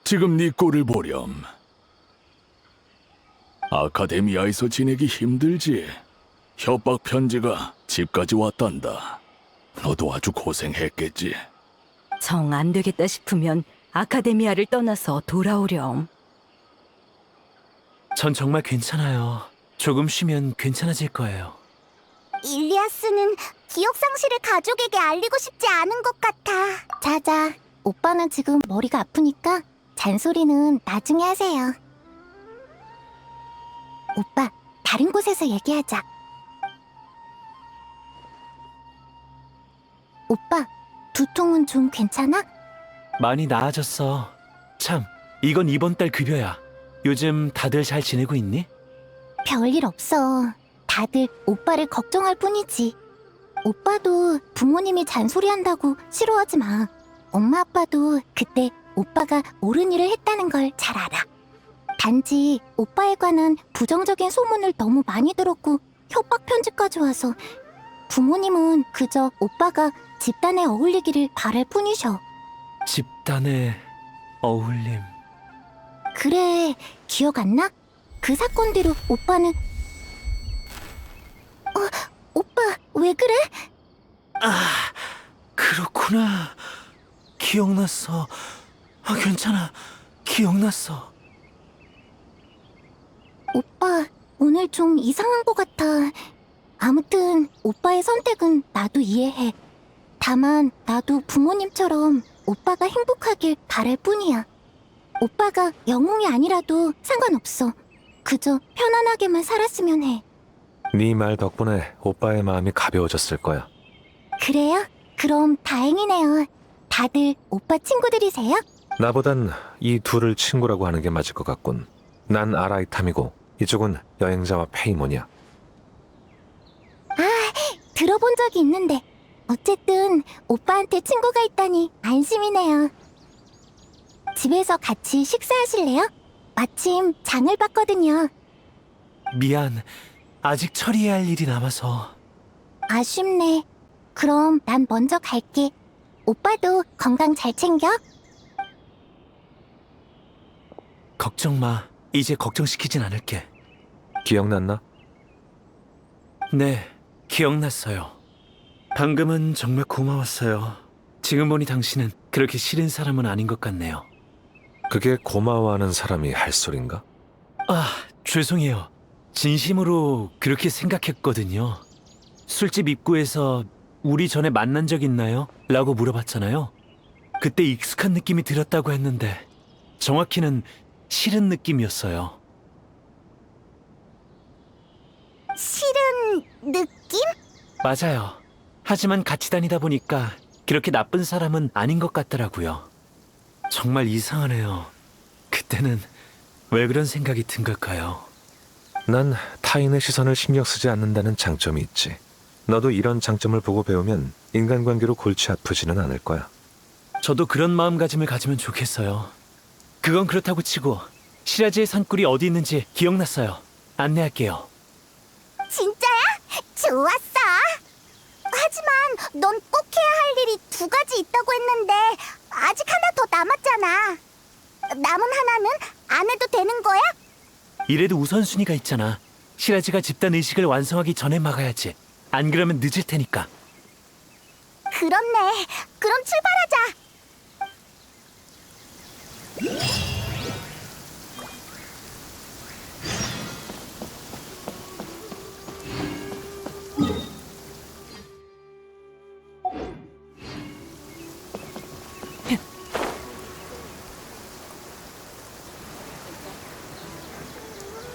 지금 네 꼴을 보렴. 아카데미아에서 지내기 힘들지. 협박 편지가 집까지 왔단다. 너도 아주 고생했겠지. 정 안 되겠다 싶으면 아카데미아를 떠나서 돌아오렴. 전 정말 괜찮아요. 조금 쉬면 괜찮아질 거예요. 일리아스는 기억 상실을 가족에게 알리고 싶지 않은 것 같아. 자자, 오빠는 지금 머리가 아프니까 잔소리는 나중에 하세요. 오빠, 다른 곳에서 얘기하자. 오빠, 두통은 좀 괜찮아? 많이 나아졌어. 참, 이건 이번 달 급여야. 요즘 다들 잘 지내고 있니? 별일 없어. 다들 오빠를 걱정할 뿐이지. 오빠도 부모님이 잔소리한다고 싫어하지 마. 엄마 아빠도 그때 오빠가 옳은 일을 했다는 걸 잘 알아. 단지 오빠에 관한 부정적인 소문을 너무 많이 들었고 협박 편지까지 와서 부모님은 그저 오빠가 집단에 어울리기를 바랄 뿐이셔. 집단의 어울림. 그래, 기억 안 나? 그 사건 뒤로 오빠는... 오빠 왜 그래? 그렇구나. 기억났어. 괜찮아. 기억났어. 오빠 오늘 좀 이상한 것 같아. 아무튼 오빠의 선택은 나도 이해해. 다만 나도 부모님처럼 오빠가 행복하길 바랄 뿐이야. 오빠가 영웅이 아니라도 상관없어. 그저 편안하게만 살았으면 해. 네 말 덕분에 오빠의 마음이 가벼워졌을 거야. 그래요? 그럼 다행이네요. 다들 오빠 친구들이세요? 나보단 이 둘을 친구라고 하는 게 맞을 것 같군. 난 아라이탐이고 이쪽은 여행자와 페이몬이야. 들어본 적이 있는데 어쨌든 오빠한테 친구가 있다니 안심이네요. 집에서 같이 식사하실래요? 마침 장을 봤거든요. 미안. 아직 처리해야 할 일이 남아서. 아쉽네. 그럼 난 먼저 갈게. 오빠도 건강 잘 챙겨. 걱정 마. 이제 걱정시키진 않을게. 기억났나? 네, 기억났어요. 방금은 정말 고마웠어요. 지금 보니 당신은 그렇게 싫은 사람은 아닌 것 같네요. 그게 고마워하는 사람이 할 소린가? 죄송해요. 진심으로 그렇게 생각했거든요. 술집 입구에서 우리 전에 만난 적 있나요? 라고 물어봤잖아요. 그때 익숙한 느낌이 들었다고 했는데 정확히는 싫은 느낌이었어요. 싫은 느낌? 맞아요. 하지만 같이 다니다 보니까 그렇게 나쁜 사람은 아닌 것 같더라고요. 정말 이상하네요. 그때는 왜 그런 생각이 든 걸까요? 난 타인의 시선을 신경 쓰지 않는다는 장점이 있지. 너도 이런 장점을 보고 배우면 인간관계로 골치 아프지는 않을 거야. 저도 그런 마음가짐을 가지면 좋겠어요. 그건 그렇다고 치고 시라지의 산골이 어디 있는지 기억났어요. 안내할게요. 진짜야? 좋았어. 하지만 넌 꼭 해야 할 일이 2가지 있다고 했는데 아직 하나 더 남았잖아. 남은 하나는 안 해도 되는 거야? 이래도 우선순위가 있잖아. 시라지가 집단 의식을 완성하기 전에 막아야지. 안 그러면 늦을 테니까. 그렇네. 그럼 출발하자.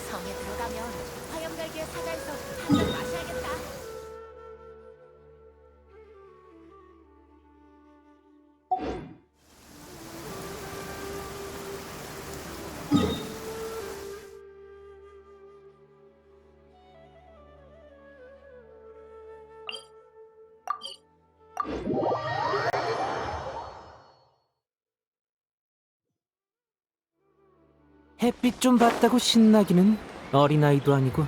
성에 들어가면 화염갈기의 사자에서 한잔 마셔야겠다. 햇빛 좀 봤다고 신나기는 어린아이도 아니고.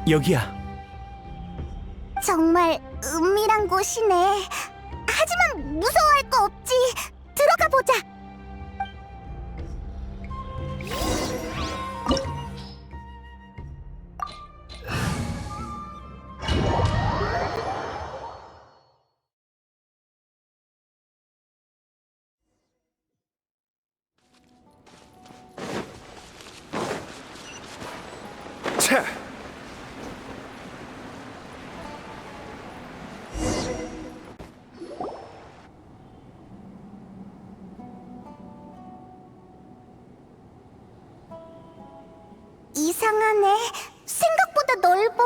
여기야. 정말 은밀한 곳이네. 하지만 무서워할 거 없지. 들어가 보자. 차! 이상하네. 생각보다 넓어.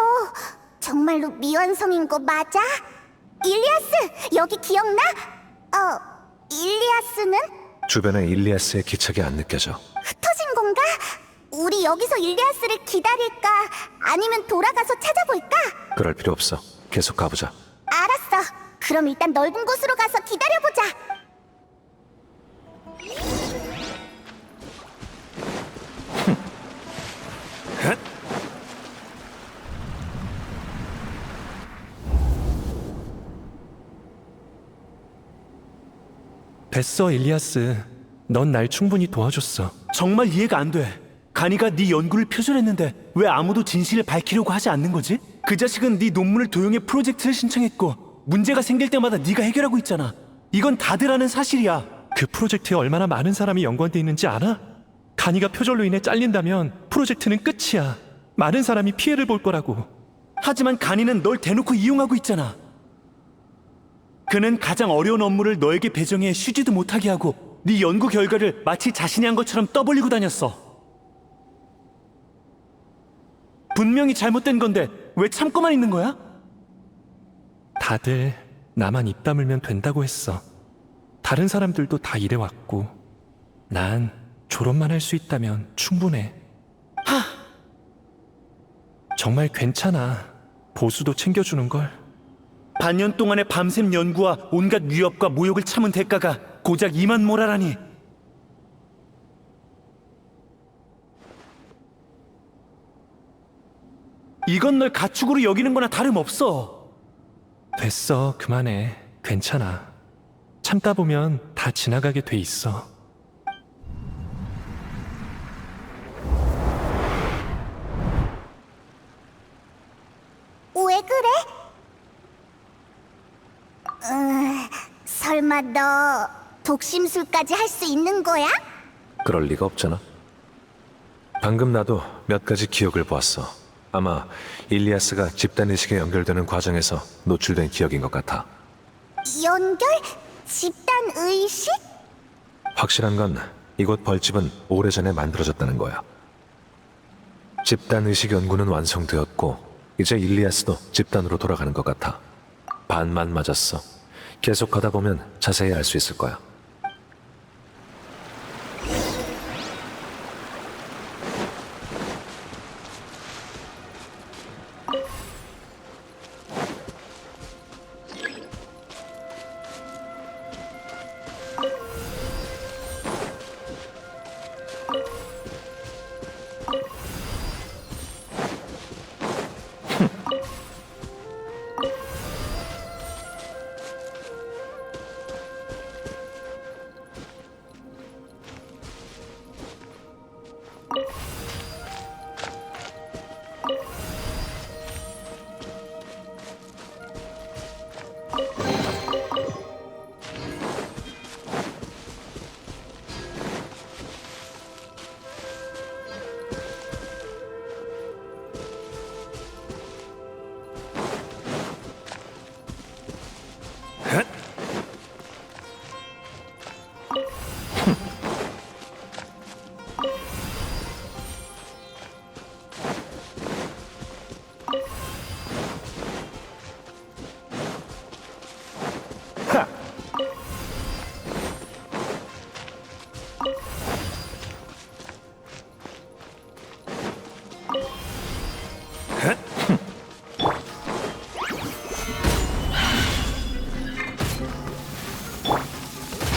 정말로 미완성인 거 맞아? 일리아스, 여기 기억나? 일리아스는? 주변에 일리아스의 기척이 안 느껴져. 흩어진 건가? 우리 여기서 일리아스를 기다릴까? 아니면 돌아가서 찾아볼까? 그럴 필요 없어. 계속 가보자. 알았어. 그럼 일단 넓은 곳으로 가서 기다려보자. 됐어, 일리아스. 넌 날 충분히 도와줬어. 정말 이해가 안 돼. 가니가 네 연구를 표절했는데 왜 아무도 진실을 밝히려고 하지 않는 거지? 그 자식은 네 논문을 도용해 프로젝트를 신청했고 문제가 생길 때마다 네가 해결하고 있잖아. 이건 다들 아는 사실이야. 그 프로젝트에 얼마나 많은 사람이 연관돼 있는지 알아? 가니가 표절로 인해 잘린다면 프로젝트는 끝이야. 많은 사람이 피해를 볼 거라고. 하지만 가니는 널 대놓고 이용하고 있잖아. 그는 가장 어려운 업무를 너에게 배정해 쉬지도 못하게 하고 네 연구 결과를 마치 자신이 한 것처럼 떠벌리고 다녔어. 분명히 잘못된 건데 왜 참고만 있는 거야? 다들 나만 입 다물면 된다고 했어. 다른 사람들도 다 이래왔고 난 졸업만 할 수 있다면 충분해. 정말 괜찮아. 보수도 챙겨주는걸. 반년 동안의 밤샘 연구와 온갖 위협과 모욕을 참은 대가가 고작 이만 모라라니. 이건 널 가축으로 여기는 거나 다름없어. 됐어, 그만해. 괜찮아. 참다 보면 다 지나가게 돼 있어. 왜 그래? 설마 너 독심술까지 할 수 있는 거야? 그럴 리가 없잖아. 방금 나도 몇 가지 기억을 보았어. 아마 일리아스가 집단의식에 연결되는 과정에서 노출된 기억인 것 같아. 연결? 집단의식? 확실한 건 이곳 벌집은 오래전에 만들어졌다는 거야. 집단의식 연구는 완성되었고 이제 일리아스도 집단으로 돌아가는 것 같아. 반만 맞았어. 계속 가다 보면 자세히 알 수 있을 거야.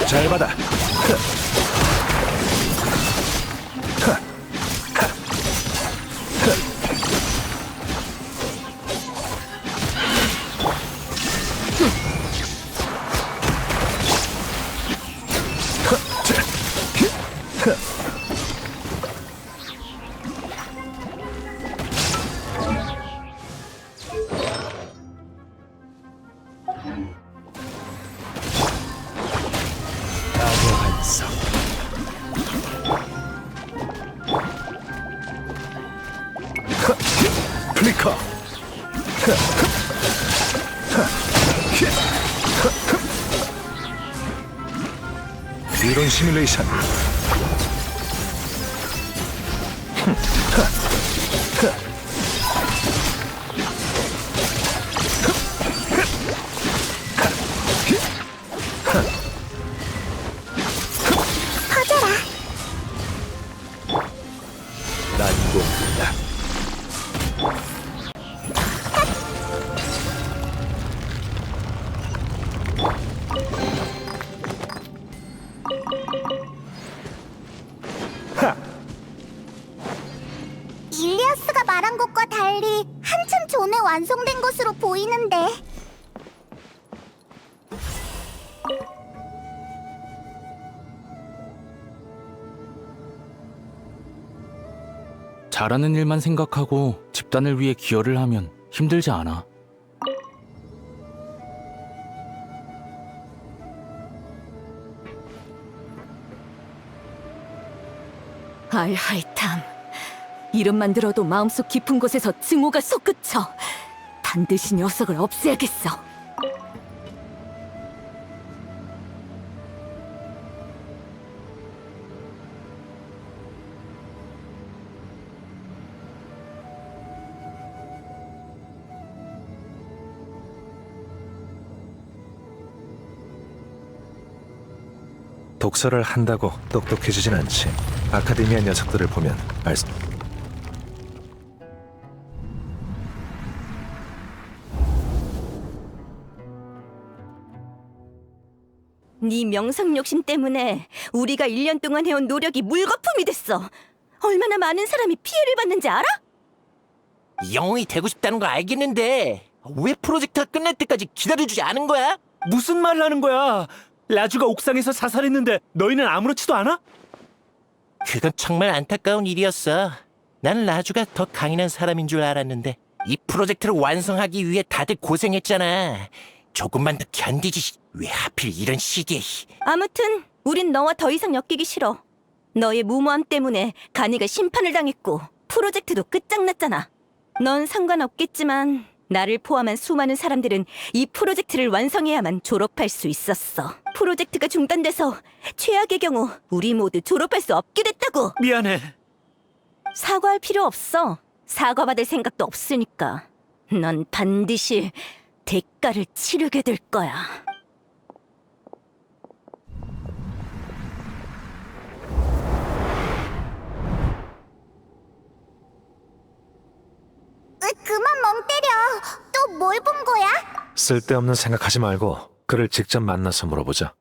잘 받아. 플리커. 이론 시뮬레이션. 난공불락. 일리아스가 말한 것과 달리 한참 전에 완성된 것으로 보이는데. 잘하는 일만 생각하고 집단을 위해 기여를 하면 힘들지 않아. 알하이탐. 이름만 들어도 마음속 깊은 곳에서 증오가 솟구쳐. 반드시 녀석을 없애야겠어. 독서를 한다고 똑똑해지진 않지. 아카데미아 녀석들을 보면 알 수... 네 명성 욕심 때문에 우리가 1년 동안 해온 노력이 물거품이 됐어. 얼마나 많은 사람이 피해를 받는지 알아? 영웅이 되고 싶다는 거 알겠는데 왜 프로젝트가 끝날 때까지 기다려주지 않은 거야? 무슨 말을 하는 거야? 라주가 옥상에서 자살했는데 너희는 아무렇지도 않아? 그건 정말 안타까운 일이었어. 난 라주가 더 강인한 사람인 줄 알았는데 이 프로젝트를 완성하기 위해 다들 고생했잖아. 조금만 더 견디지. 왜 하필 이런 시기에. 아무튼 우린 너와 더 이상 엮이기 싫어. 너의 무모함 때문에 가니가 심판을 당했고 프로젝트도 끝장났잖아. 넌 상관없겠지만 나를 포함한 수많은 사람들은 이 프로젝트를 완성해야만 졸업할 수 있었어. 프로젝트가 중단돼서 최악의 경우 우리 모두 졸업할 수 없게 됐다고. 미안해. 사과할 필요 없어. 사과받을 생각도 없으니까. 넌 반드시 대가를 치르게 될 거야. 그만 멍 때려. 또 뭘 본 거야? 쓸데없는 생각하지 말고 그를 직접 만나서 물어보자.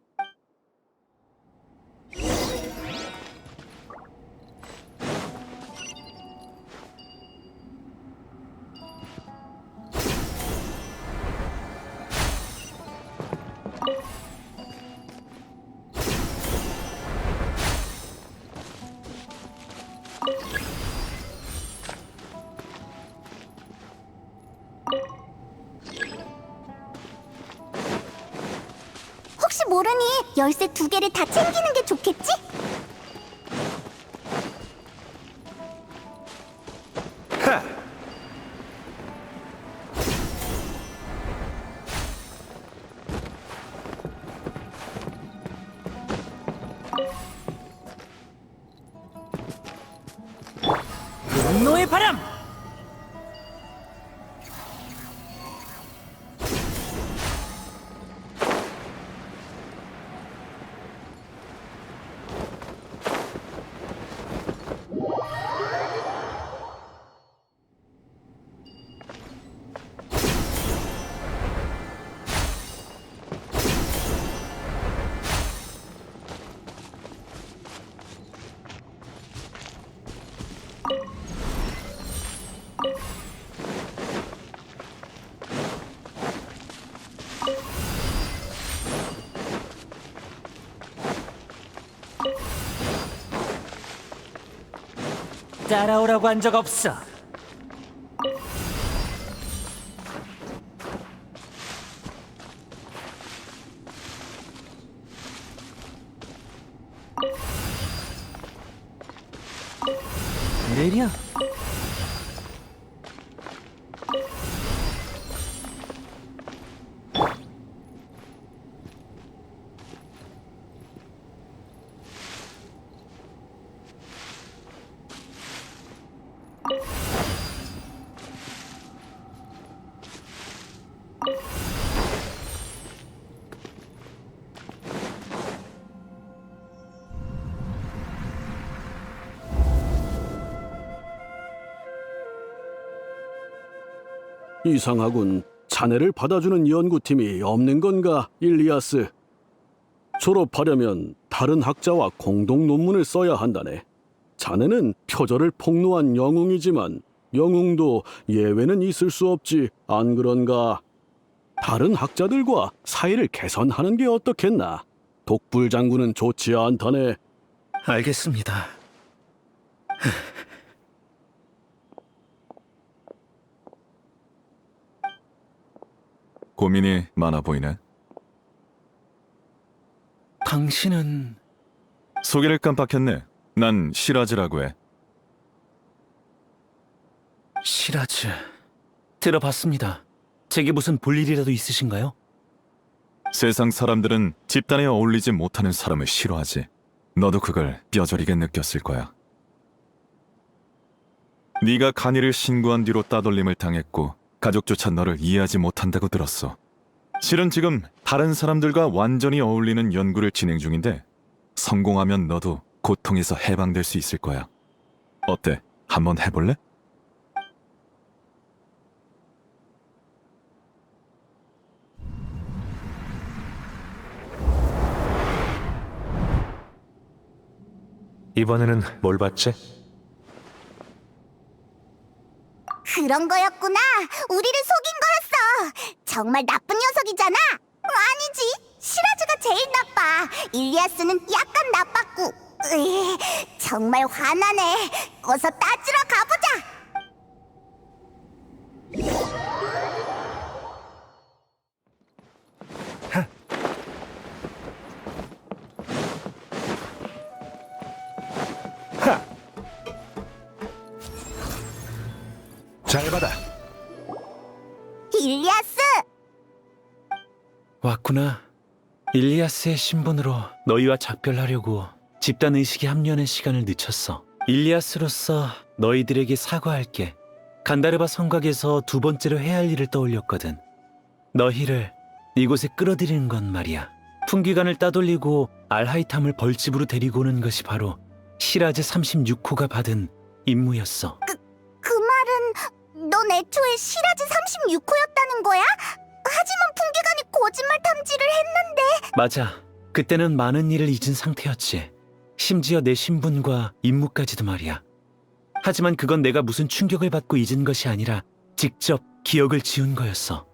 혹시 모르니 열쇠 2개를 다 챙기는 게 좋겠지? 분노의 바람! 따라오라고 한 적 없어. 느려. 이상하군. 자네를 받아주는 연구팀이 없는 건가, 일리아스? 졸업하려면 다른 학자와 공동 논문을 써야 한다네. 자네는 표절을 폭로한 영웅이지만 영웅도 예외는 있을 수 없지, 안 그런가? 다른 학자들과 사이를 개선하는 게 어떻겠나? 독불 장군은 좋지 않다네. 알겠습니다. 고민이 많아 보이네. 당신은 소개를 깜빡했네. 난 시라즈라고 해. 시라즈. 들어봤습니다. 제게 무슨 볼일이라도 있으신가요? 세상 사람들은 집단에 어울리지 못하는 사람을 싫어하지. 너도 그걸 뼈저리게 느꼈을 거야. 네가 간이를 신고한 뒤로 따돌림을 당했고 가족조차 너를 이해하지 못한다고 들었어. 실은 지금 다른 사람들과 완전히 어울리는 연구를 진행 중인데 성공하면 너도 고통에서 해방될 수 있을 거야. 어때? 한번 해볼래? 이번에는 뭘 봤지? 그런 거였구나. 우리를 속인 거였어. 정말 나쁜 녀석이잖아. 아니지. 시라즈가 제일 나빠. 일리아스는 약간 나빴고. 정말 화나네. 어서 따지러 가보자. 잘 받아. 일리아스! 왔구나. 일리아스의 신분으로 너희와 작별하려고 집단 의식에 합류하는 시간을 늦췄어. 일리아스로서 너희들에게 사과할게. 간다르바 성곽에서 두 번째로 해야 할 일을 떠올렸거든. 너희를 이곳에 끌어들이는 건 말이야. 풍기관을 따돌리고 알하이탐을 벌집으로 데리고 오는 것이 바로 시라즈 36호가 받은 임무였어. 그 말은 넌 애초에 시라즈 36호였다는 거야? 하지만 풍기관이 거짓말 탐지를 했는데. 맞아. 그때는 많은 일을 잊은 상태였지. 심지어 내 신분과 임무까지도 말이야. 하지만 그건 내가 무슨 충격을 받고 잊은 것이 아니라 직접 기억을 지운 거였어.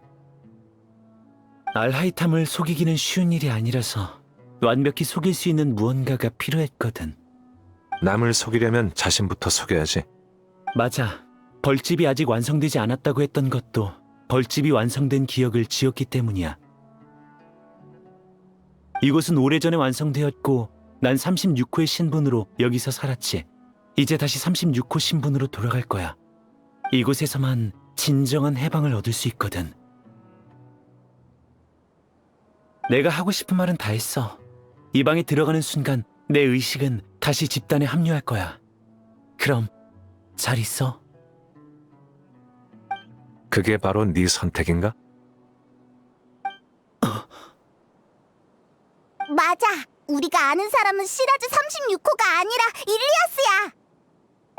알하이탐을 속이기는 쉬운 일이 아니라서 완벽히 속일 수 있는 무언가가 필요했거든. 남을 속이려면 자신부터 속여야지. 맞아. 벌집이 아직 완성되지 않았다고 했던 것도 벌집이 완성된 기억을 지웠기 때문이야. 이곳은 오래전에 완성되었고 난 36호의 신분으로 여기서 살았지. 이제 다시 36호 신분으로 돌아갈 거야. 이곳에서만 진정한 해방을 얻을 수 있거든. 내가 하고 싶은 말은 다 했어. 이 방에 들어가는 순간 내 의식은 다시 집단에 합류할 거야. 그럼 잘 있어. 그게 바로 네 선택인가? 맞아. 우리가 아는 사람은 시라즈 36호가 아니라 일리아스야.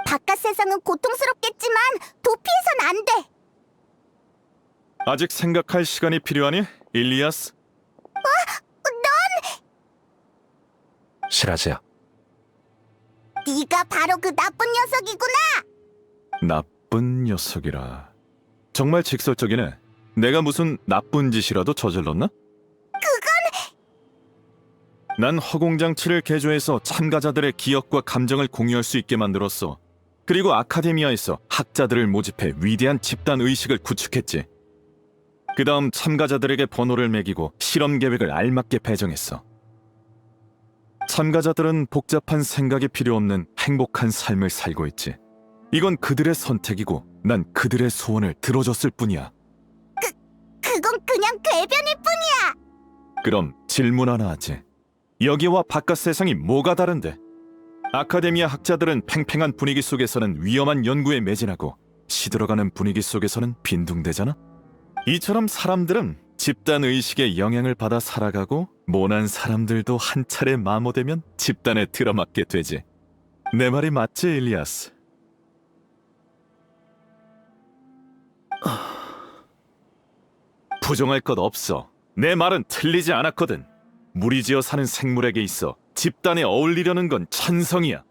바깥 세상은 고통스럽겠지만 도피해선 안 돼. 아직 생각할 시간이 필요하니, 일리아스? 시라즈야. 네가 바로 그 나쁜 녀석이구나. 나쁜 녀석이라. 정말 직설적이네. 내가 무슨 나쁜 짓이라도 저질렀나? 난 허공장치를 개조해서 참가자들의 기억과 감정을 공유할 수 있게 만들었어. 그리고 아카데미아에서 학자들을 모집해 위대한 집단 의식을 구축했지. 그 다음 참가자들에게 번호를 매기고 실험 계획을 알맞게 배정했어. 참가자들은 복잡한 생각이 필요 없는 행복한 삶을 살고 있지. 이건 그들의 선택이고 난 그들의 소원을 들어줬을 뿐이야. 그건 그냥 궤변일 뿐이야. 그럼 질문 하나 하지. 여기와 바깥 세상이 뭐가 다른데? 아카데미아 학자들은 팽팽한 분위기 속에서는 위험한 연구에 매진하고 시들어가는 분위기 속에서는 빈둥대잖아? 이처럼 사람들은 집단 의식의 영향을 받아 살아가고 모난 사람들도 한 차례 마모되면 집단에 들어맞게 되지. 내 말이 맞지, 일리아스? 부정할 것 없어. 내 말은 틀리지 않았거든. 무리지어 사는 생물에게 있어 집단에 어울리려는 건 천성이야.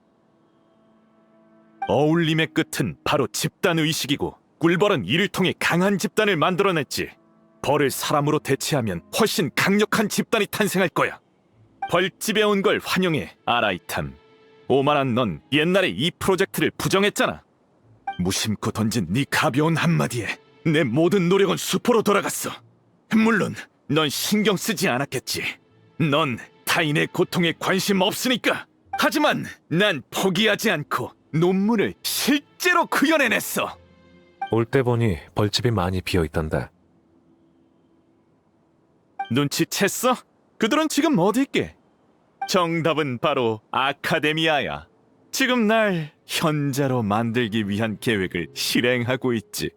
어울림의 끝은 바로 집단 의식이고 꿀벌은 이를 통해 강한 집단을 만들어냈지. 벌을 사람으로 대체하면 훨씬 강력한 집단이 탄생할 거야. 벌집에 온 걸 환영해, 아라이탐. 오만한 넌 옛날에 이 프로젝트를 부정했잖아. 무심코 던진 네 가벼운 한마디에 내 모든 노력은 수포로 돌아갔어. 물론 넌 신경 쓰지 않았겠지. 넌 타인의 고통에 관심 없으니까. 하지만 난 포기하지 않고 논문을 실제로 구현해냈어. 올 때 보니 벌집이 많이 비어있던데. 눈치챘어? 그들은 지금 어디 있게? 정답은 바로 아카데미아야. 지금 날 현자로 만들기 위한 계획을 실행하고 있지.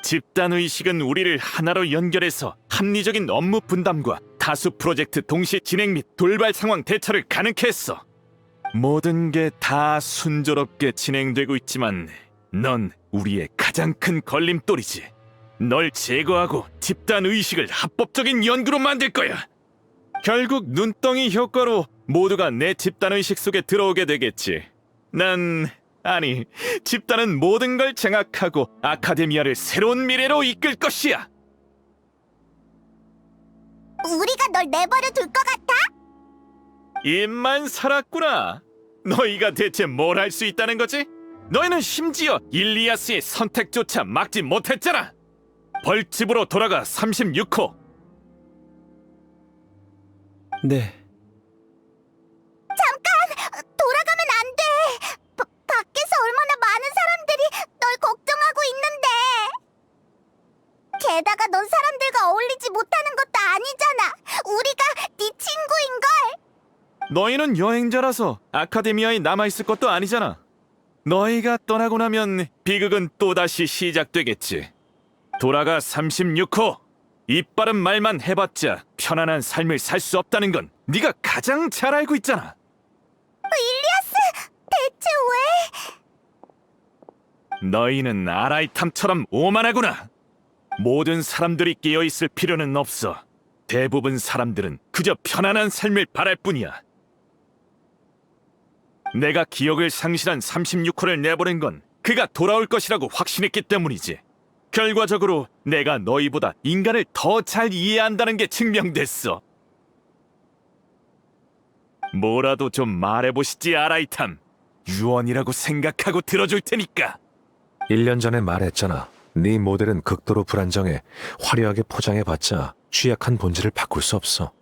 집단의식은 우리를 하나로 연결해서 합리적인 업무 분담과 다수 프로젝트 동시 진행 및 돌발 상황 대처를 가능케 했어. 모든 게 다 순조롭게 진행되고 있지만 넌 우리의 가장 큰 걸림돌이지. 널 제거하고 집단의식을 합법적인 연구로 만들 거야. 결국 눈덩이 효과로 모두가 내 집단의식 속에 들어오게 되겠지. 아니, 집단은 모든 걸 장악하고 아카데미아를 새로운 미래로 이끌 것이야. 우리가 널 내버려 둘 것 같아? 입만 살았구나. 너희가 대체 뭘 할 수 있다는 거지? 너희는 심지어 일리아스의 선택조차 막지 못했잖아. 벌집으로 돌아가 36호. 네. 돌아가면 안 돼. 밖에서 얼마나 많은 사람들이 널 걱정하고 있는데. 게다가 넌 사람들과 어울리지 못하는 것도 아니잖아. 우리가 네 친구인걸. 너희는 여행자라서 아카데미아에 남아있을 것도 아니잖아. 너희가 떠나고 나면 비극은 또다시 시작되겠지. 돌아가 36호. 이빠른 말만 해봤자 편안한 삶을 살 수 없다는 건 네가 가장 잘 알고 있잖아. 일리아스, 대체 왜? 너희는 아라이탐처럼 오만하구나. 모든 사람들이 깨어있을 필요는 없어. 대부분 사람들은 그저 편안한 삶을 바랄 뿐이야. 내가 기억을 상실한 36호를 내보낸 건 그가 돌아올 것이라고 확신했기 때문이지. 결과적으로 내가 너희보다 인간을 더 잘 이해한다는 게 증명됐어. 뭐라도 좀 말해보시지, 아라이탐. 유언이라고 생각하고 들어줄 테니까. 1년 전에 말했잖아. 네 모델은 극도로 불안정해. 화려하게 포장해봤자 취약한 본질을 바꿀 수 없어.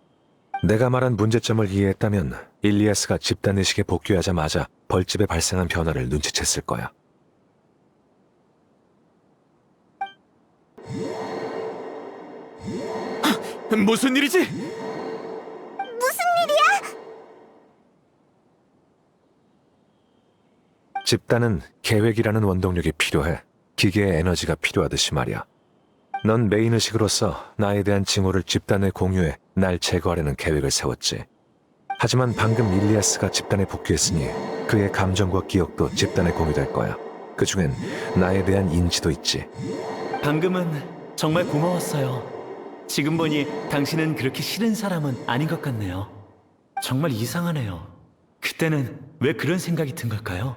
내가 말한 문제점을 이해했다면 일리아스가 집단의식에 복귀하자마자 벌집에 발생한 변화를 눈치챘을 거야. 무슨 일이지? 무슨 일이야? 집단은 계획이라는 원동력이 필요해. 기계의 에너지가 필요하듯이 말이야. 넌 메인의식으로서 나에 대한 징후를 집단에 공유해 날 제거하려는 계획을 세웠지. 하지만 방금 일리아스가 집단에 복귀했으니 그의 감정과 기억도 집단에 공유될 거야. 그 중엔 나에 대한 인지도 있지. 방금은 정말 고마웠어요. 지금 보니 당신은 그렇게 싫은 사람은 아닌 것 같네요. 정말 이상하네요. 그때는 왜 그런 생각이 든 걸까요?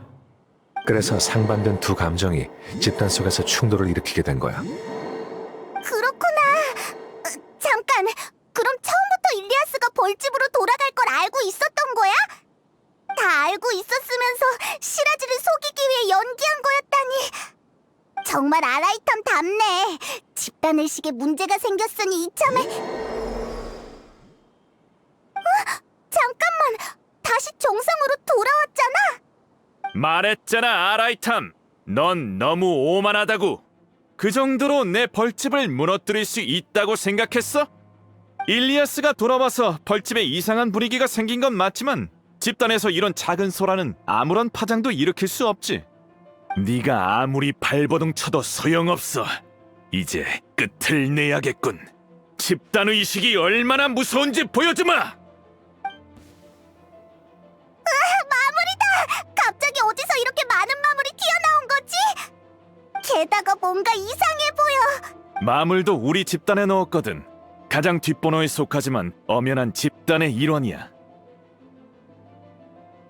그래서 상반된 두 감정이 집단 속에서 충돌을 일으키게 된 거야. 그렇구나. 잠깐. 그럼 처음부터 일리아스가 벌집으로 돌아갈 걸 알고 있었던 거야? 다 알고 있었으면서 시라지를 속이기 위해 연기한 거였다니. 정말 아라이탐답네. 집단의식에 문제가 생겼으니 이참에. 잠깐만. 다시 정상으로 돌아왔잖아. 말했잖아, 아라이탐. 넌 너무 오만하다고. 그 정도로 내 벌집을 무너뜨릴 수 있다고 생각했어? 일리아스가 돌아와서 벌집에 이상한 분위기가 생긴 건 맞지만 집단에서 이런 작은 소란은 아무런 파장도 일으킬 수 없지. 네가 아무리 발버둥 쳐도 소용없어. 이제 끝을 내야겠군. 집단의식이 얼마나 무서운지 보여주마! 마무리다! 갑자기 어디서 이렇게 많은 마무리 튀어나온 거지? 게다가 뭔가 이상해 보여. 마물도 우리 집단에 넣었거든. 가장 뒷번호에 속하지만 엄연한 집단의 일원이야.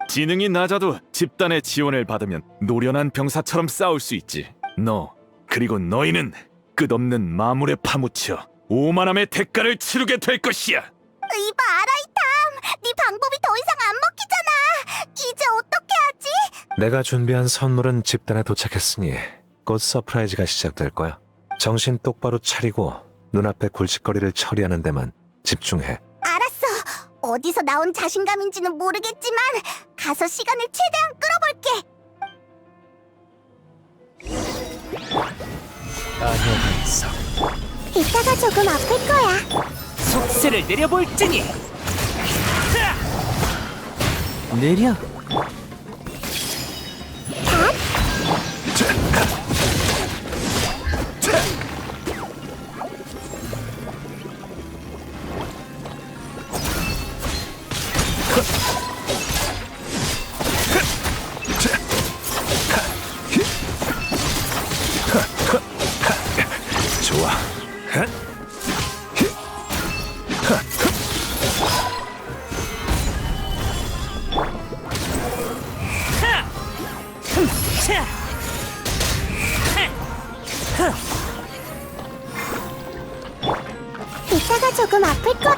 지능이 낮아도 집단의 지원을 받으면 노련한 병사처럼 싸울 수 있지. 너 그리고 너희는 끝없는 마물에 파묻혀 오만함의 대가를 치르게 될 것이야. 이봐 아라이탐, 네 방법이 더 이상 안 먹히잖아. 이제 어떻게 하지? 내가 준비한 선물은 집단에 도착했으니 곧 서프라이즈가 시작될 거야. 정신 똑바로 차리고 눈앞의 골칫거리를 처리하는 데만 집중해. 알았어. 어디서 나온 자신감인지는 모르겠지만 가서 시간을 최대한 끌어볼게. 아니야, 반석. 이따가 조금 아플 거야. 속세를 내려볼지니. 내려. 좋아. 이따가 조금 아플 거.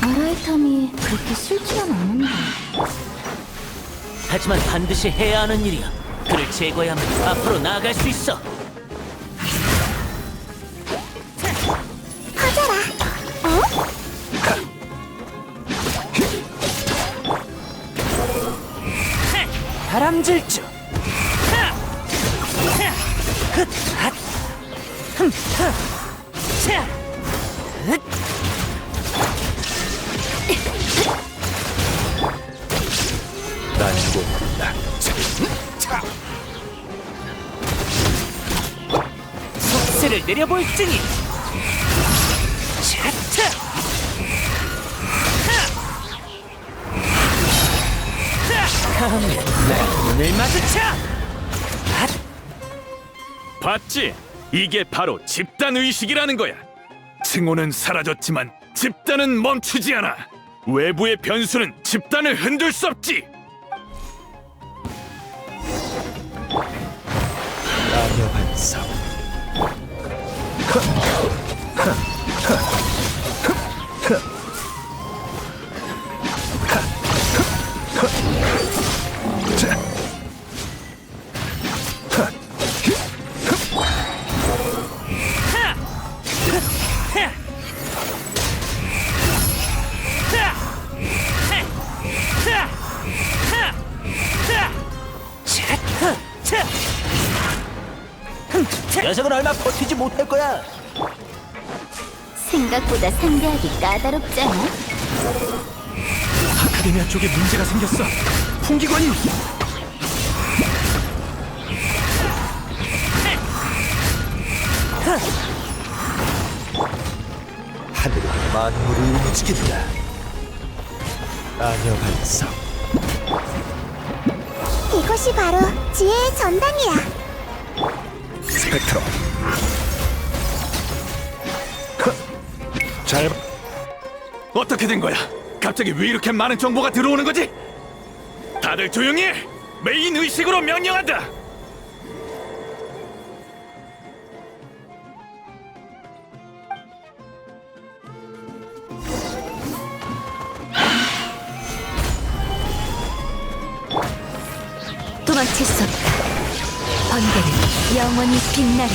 아라이탐이 그렇게 싫지는 않은데. 하지만 반드시 해야 하는 일이야. 그를 제거해야만 앞으로 나아갈 수 있어. 퍼져라. 어? 바람질주. 속세를 내려볼지니. 눈을 마주쳐. 봤지? 이게 바로 집단 의식이라는 거야. 층호는 사라졌지만 집단은 멈추지 않아. 외부의 변수는 집단을 흔들 수 없지. 아니야, 반석. 녀석은 얼마 버티지 못할 거야. 생각보다 상대하기 까다롭잖아. 아카데미아 쪽에 문제가 생겼어. 풍기관이. 하늘은 만물을 움직인다. 아니야, 반석. 이것이 바로 지혜의 전당이야. 스펙트럼. 잘 어떻게 된 거야? 갑자기 왜 이렇게 많은 정보가 들어오는 거지? 다들 조용히 해! 메인 의식으로 명령한다! 도망칠 수 없다. 번개는 영원히 빛나리.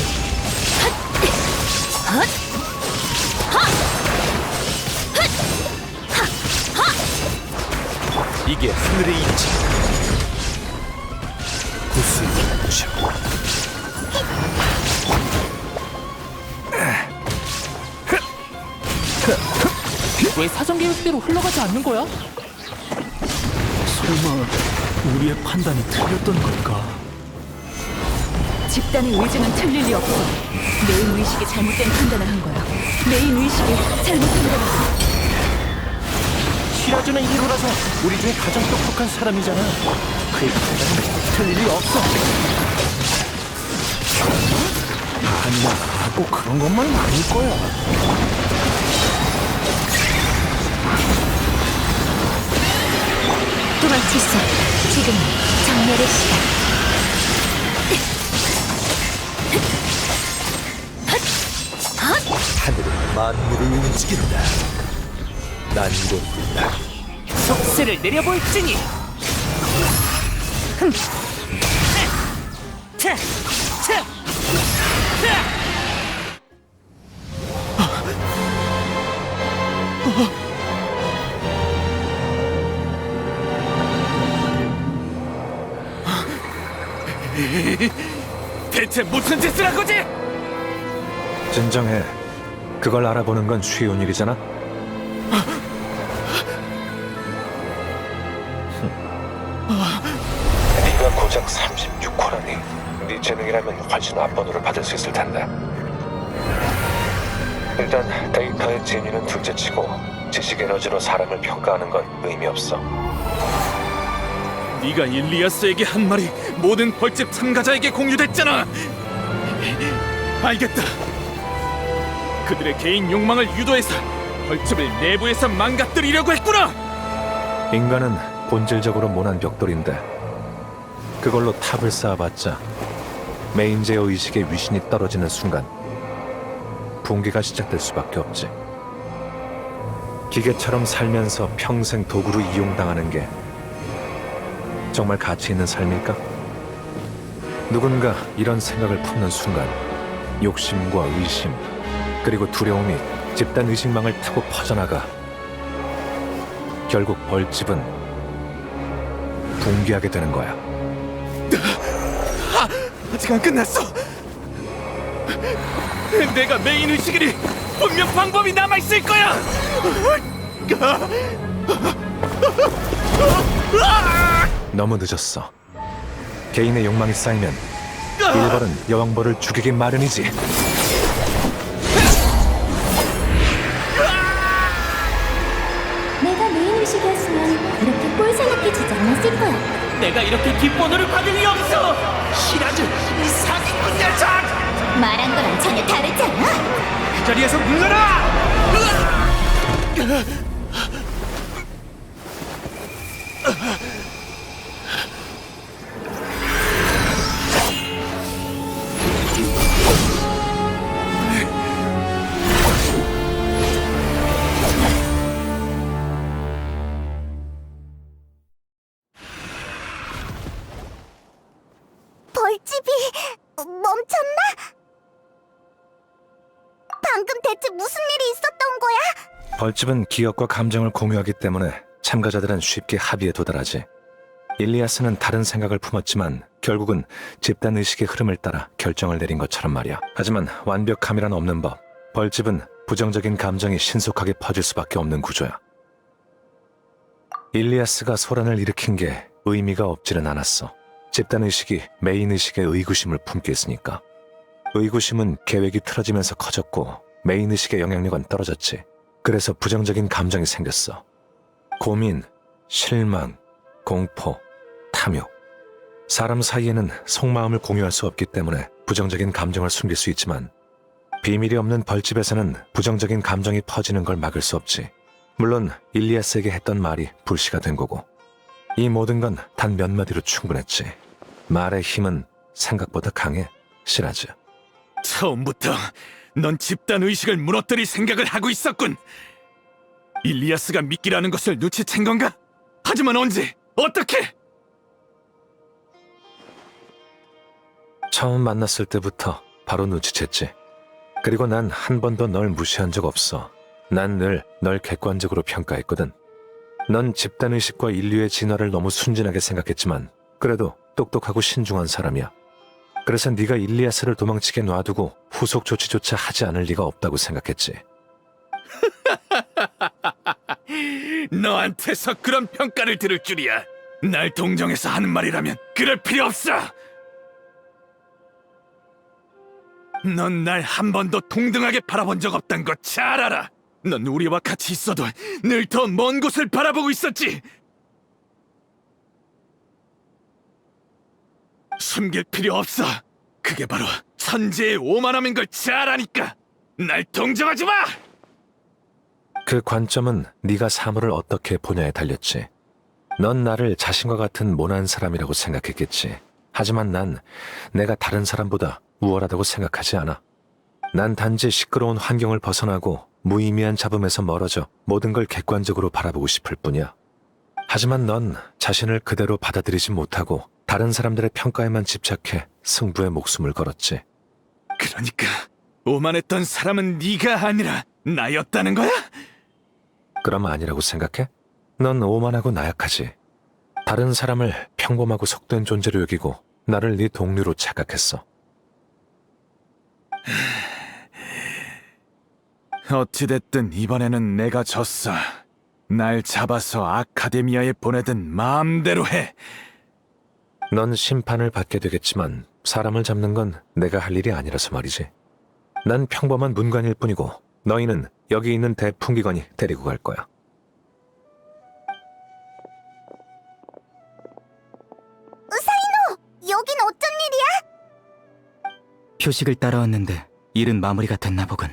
이게 하늘의 인지. 구슬기죠. 왜 사전 계획대로 흘러가지 않는 거야? 설마 우리의 판단이 틀렸던 걸까? 집단의 의지는 틀릴 리 없어. 메인 의식이 잘못된 판단을 한 거야. 메인 의식이 잘못한 거야. 시라즈는 1호라서 우리 중에 가장 똑똑한 사람이잖아. 그의 판단은 틀릴 리 없어. 아니야, 꼭 그런 것만 아닐 거야. 도망칠 수 없다. 지금은 정멸의 시간. 하늘은 만물을 움직인다. 난공불락. 속세를 내려볼지니. 대체 무슨 짓을 한 거지? 진정해. 그걸 알아보는 건 쉬운 일이잖아. 네가 고작 36호라니. 네 재능이라면 훨씬 앞번호를 받을 수 있을 텐데. 일단 데이터의 진위는 둘째치고 지식 에너지로 사람을 평가하는 건 의미 없어. 네가 일리아스에게 한 말이 모든 벌집 참가자에게 공유됐잖아. 알겠다. 그들의 개인 욕망을 유도해서 벌집을 내부에서 망가뜨리려고 했구나. 인간은 본질적으로 모난 벽돌인데 그걸로 탑을 쌓아봤자 메인제어 의식의 위신이 떨어지는 순간 붕괴가 시작될 수밖에 없지. 기계처럼 살면서 평생 도구로 이용당하는 게 정말 가치 있는 삶일까? 누군가 이런 생각을 품는 순간 욕심과 의심 그리고 두려움이 집단 의식망을 타고 퍼져나가 결국 벌집은 붕괴하게 되는 거야. 아직 안 끝났어. 내가 메인 의식이니 분명 방법이 남아있을 거야. 너무 늦었어. 개인의 욕망이 쌓이면 일벌은 여왕벌을 죽이기 마련이지. 내가 메인 의식이었으면 이렇게 꼴사납게 지지 않았을 거야. 내가 이렇게 뒷번호를 받을 리 없어. 시라즈, 이 사기꾼 녀석! 말한 거랑 전혀 다르지 않아? 그 자리에서 물러라! 벌집이 멈췄나? 방금 대체 무슨 일이 있었던 거야? 벌집은 기억과 감정을 공유하기 때문에 참가자들은 쉽게 합의에 도달하지. 일리아스는 다른 생각을 품었지만 결국은 집단 의식의 흐름을 따라 결정을 내린 것처럼 말이야. 하지만 완벽함이란 없는 법. 벌집은 부정적인 감정이 신속하게 퍼질 수밖에 없는 구조야. 일리아스가 소란을 일으킨 게 의미가 없지는 않았어. 집단 의식이 메인 의식의 의구심을 품게 했으니까. 의구심은 계획이 틀어지면서 커졌고 메인 의식의 영향력은 떨어졌지. 그래서 부정적인 감정이 생겼어. 고민, 실망, 공포, 탐욕. 사람 사이에는 속마음을 공유할 수 없기 때문에 부정적인 감정을 숨길 수 있지만 비밀이 없는 벌집에서는 부정적인 감정이 퍼지는 걸 막을 수 없지. 물론 일리아스에게 했던 말이 불씨가 된 거고. 이 모든 건 단 몇 마디로 충분했지. 말의 힘은 생각보다 강해, 시라즈. 처음부터 넌 집단 의식을 무너뜨릴 생각을 하고 있었군. 일리아스가 미끼라는 것을 눈치챈 건가? 하지만 언제? 어떻게? 처음 만났을 때부터 바로 눈치챘지. 그리고 난 한 번도 널 무시한 적 없어. 난 늘 널 객관적으로 평가했거든. 넌 집단의식과 인류의 진화를 너무 순진하게 생각했지만 그래도 똑똑하고 신중한 사람이야. 그래서 네가 일리아스를 도망치게 놔두고 후속 조치조차 하지 않을 리가 없다고 생각했지. 너한테서 그런 평가를 들을 줄이야. 날 동정해서 하는 말이라면 그럴 필요 없어. 넌 날 한 번도 동등하게 바라본 적 없단 거 잘 알아. 넌 우리와 같이 있어도 늘 더 먼 곳을 바라보고 있었지. 숨길 필요 없어. 그게 바로 천재의 오만함인 걸 잘 아니까 날 동정하지 마! 그 관점은 네가 사물을 어떻게 보냐에 달렸지. 넌 나를 자신과 같은 모난 사람이라고 생각했겠지. 하지만 난 내가 다른 사람보다 우월하다고 생각하지 않아. 난 단지 시끄러운 환경을 벗어나고 무의미한 잡음에서 멀어져 모든 걸 객관적으로 바라보고 싶을 뿐이야. 하지만 넌 자신을 그대로 받아들이지 못하고 다른 사람들의 평가에만 집착해 승부에 목숨을 걸었지. 그러니까 오만했던 사람은 네가 아니라 나였다는 거야? 그럼 아니라고 생각해? 넌 오만하고 나약하지. 다른 사람을 평범하고 속된 존재로 여기고 나를 네 동료로 착각했어. 어찌됐든 이번에는 내가 졌어. 날 잡아서 아카데미아에 보내든 마음대로 해. 넌 심판을 받게 되겠지만 사람을 잡는 건 내가 할 일이 아니라서 말이지. 난 평범한 문관일 뿐이고 너희는 여기 있는 대풍기관이 데리고 갈 거야. 사이노! 여긴 어쩐 일이야? 표식을 따라왔는데 일은 마무리가 됐나 보군.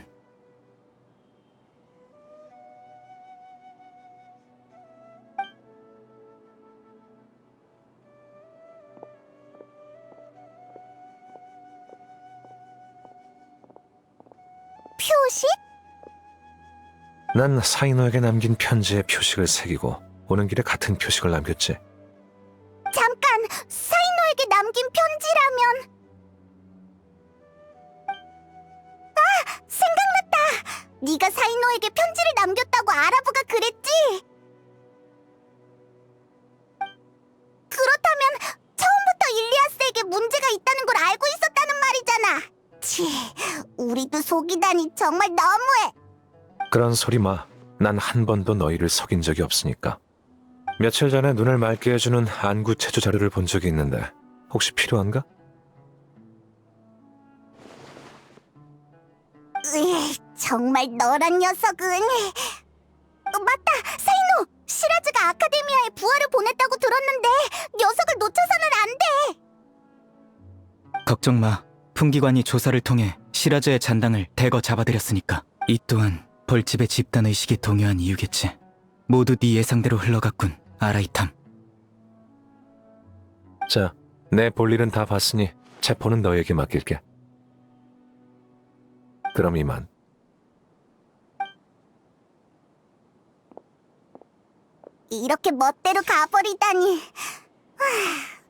표식? 난 사이노에게 남긴 편지에 표식을 새기고 오는 길에 같은 표식을 남겼지. 잠깐! 사이노에게 남긴 편지라면... 아! 생각났다! 네가 사이노에게 편지를 남겼다고 아라부가 그랬지? 그렇다면 처음부터 일리아스에게 문제가 있다는 걸 알고 있었다는 말이잖아! 치, 우리도 속이다니 정말 너무해! 그런 소리 마. 난 한 번도 너희를 속인 적이 없으니까. 며칠 전에 눈을 맑게 해주는 안구 체조 자료를 본 적이 있는데 혹시 필요한가? 정말 너란 녀석은... 맞다! 사이노! 시라즈가 아카데미아에 부하를 보냈다고 들었는데 녀석을 놓쳐서는 안 돼! 걱정 마. 풍기관이 조사를 통해 시라즈의 잔당을 대거 잡아들였으니까. 이 또한 벌집의 집단의식이 동요한 이유겠지. 모두 네 예상대로 흘러갔군, 아라이탐. 자, 내 볼일은 다 봤으니 체포는 너에게 맡길게. 그럼 이만. 이렇게 멋대로 가버리다니...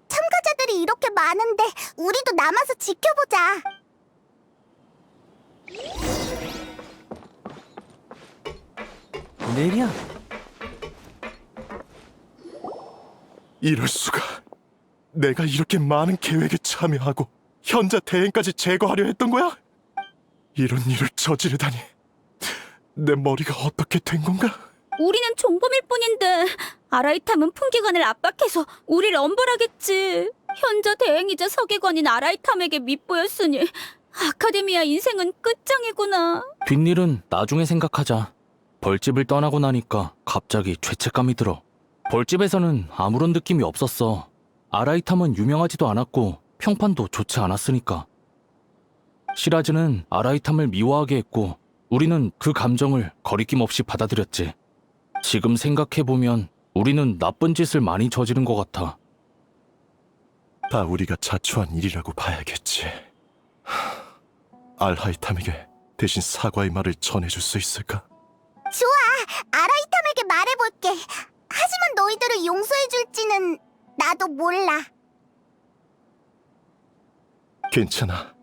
참가자들이 이렇게 많은데 우리도 남아서 지켜보자. 내리야. 이럴 수가. 내가 이렇게 많은 계획에 참여하고 현자 대행까지 제거하려 했던 거야? 이런 일을 저지르다니. 내 머리가 어떻게 된 건가? 우리는 종범일 뿐인데 아라이탐은 풍기관을 압박해서 우리를 엄벌하겠지. 현자 대행이자 서기관인 아라이탐에게 밉보였으니 아카데미아 인생은 끝장이구나. 뒷일은 나중에 생각하자. 벌집을 떠나고 나니까 갑자기 죄책감이 들어. 벌집에서는 아무런 느낌이 없었어. 아라이탐은 유명하지도 않았고 평판도 좋지 않았으니까. 시라즈는 아라이탐을 미워하게 했고 우리는 그 감정을 거리낌 없이 받아들였지. 지금 생각해보면 우리는 나쁜 짓을 많이 저지른 것 같아. 다 우리가 자초한 일이라고 봐야겠지. 알하이탐에게 대신 사과의 말을 전해줄 수 있을까? 좋아! 아라이탐에게 말해볼게. 하지만 너희들을 용서해줄지는 나도 몰라. 괜찮아.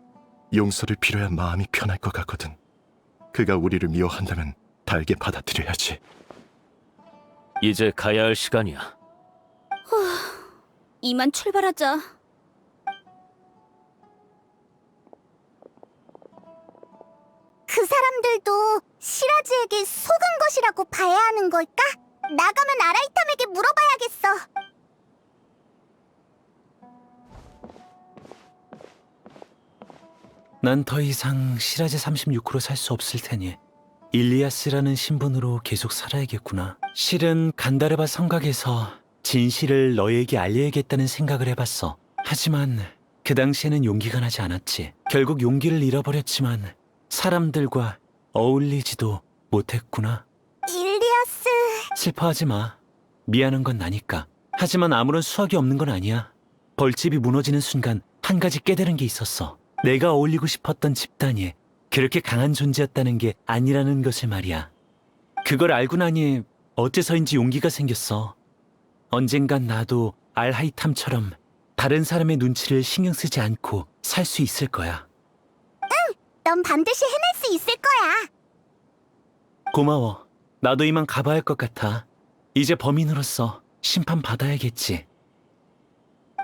용서를 빌어야 마음이 편할 것 같거든. 그가 우리를 미워한다면 달게 받아들여야지. 이제 가야 할 시간이야. 이만 출발하자. 그 사람들도 시라즈에게 속은 것이라고 봐야 하는 걸까? 나가면 아라이탐에게 물어봐야겠어. 난 더 이상 시라즈 36호로 살 수 없을 테니 일리아스라는 신분으로 계속 살아야겠구나. 실은 간다르바 성곽에서 진실을 너희에게 알려야겠다는 생각을 해봤어. 하지만 그 당시에는 용기가 나지 않았지. 결국 용기를 잃어버렸지만 사람들과 어울리지도 못했구나. 일리아스. 슬퍼하지 마. 미안한 건 나니까. 하지만 아무런 수학이 없는 건 아니야. 벌집이 무너지는 순간 한 가지 깨달은 게 있었어. 내가 어울리고 싶었던 집단이 그렇게 강한 존재였다는 게 아니라는 것을 말이야. 그걸 알고 나니 어째서인지 용기가 생겼어. 언젠간 나도 알하이탐처럼 다른 사람의 눈치를 신경 쓰지 않고 살 수 있을 거야. 넌 반드시 해낼 수 있을 거야. 고마워. 나도 이만 가봐야 할 것 같아. 이제 범인으로서 심판받아야겠지.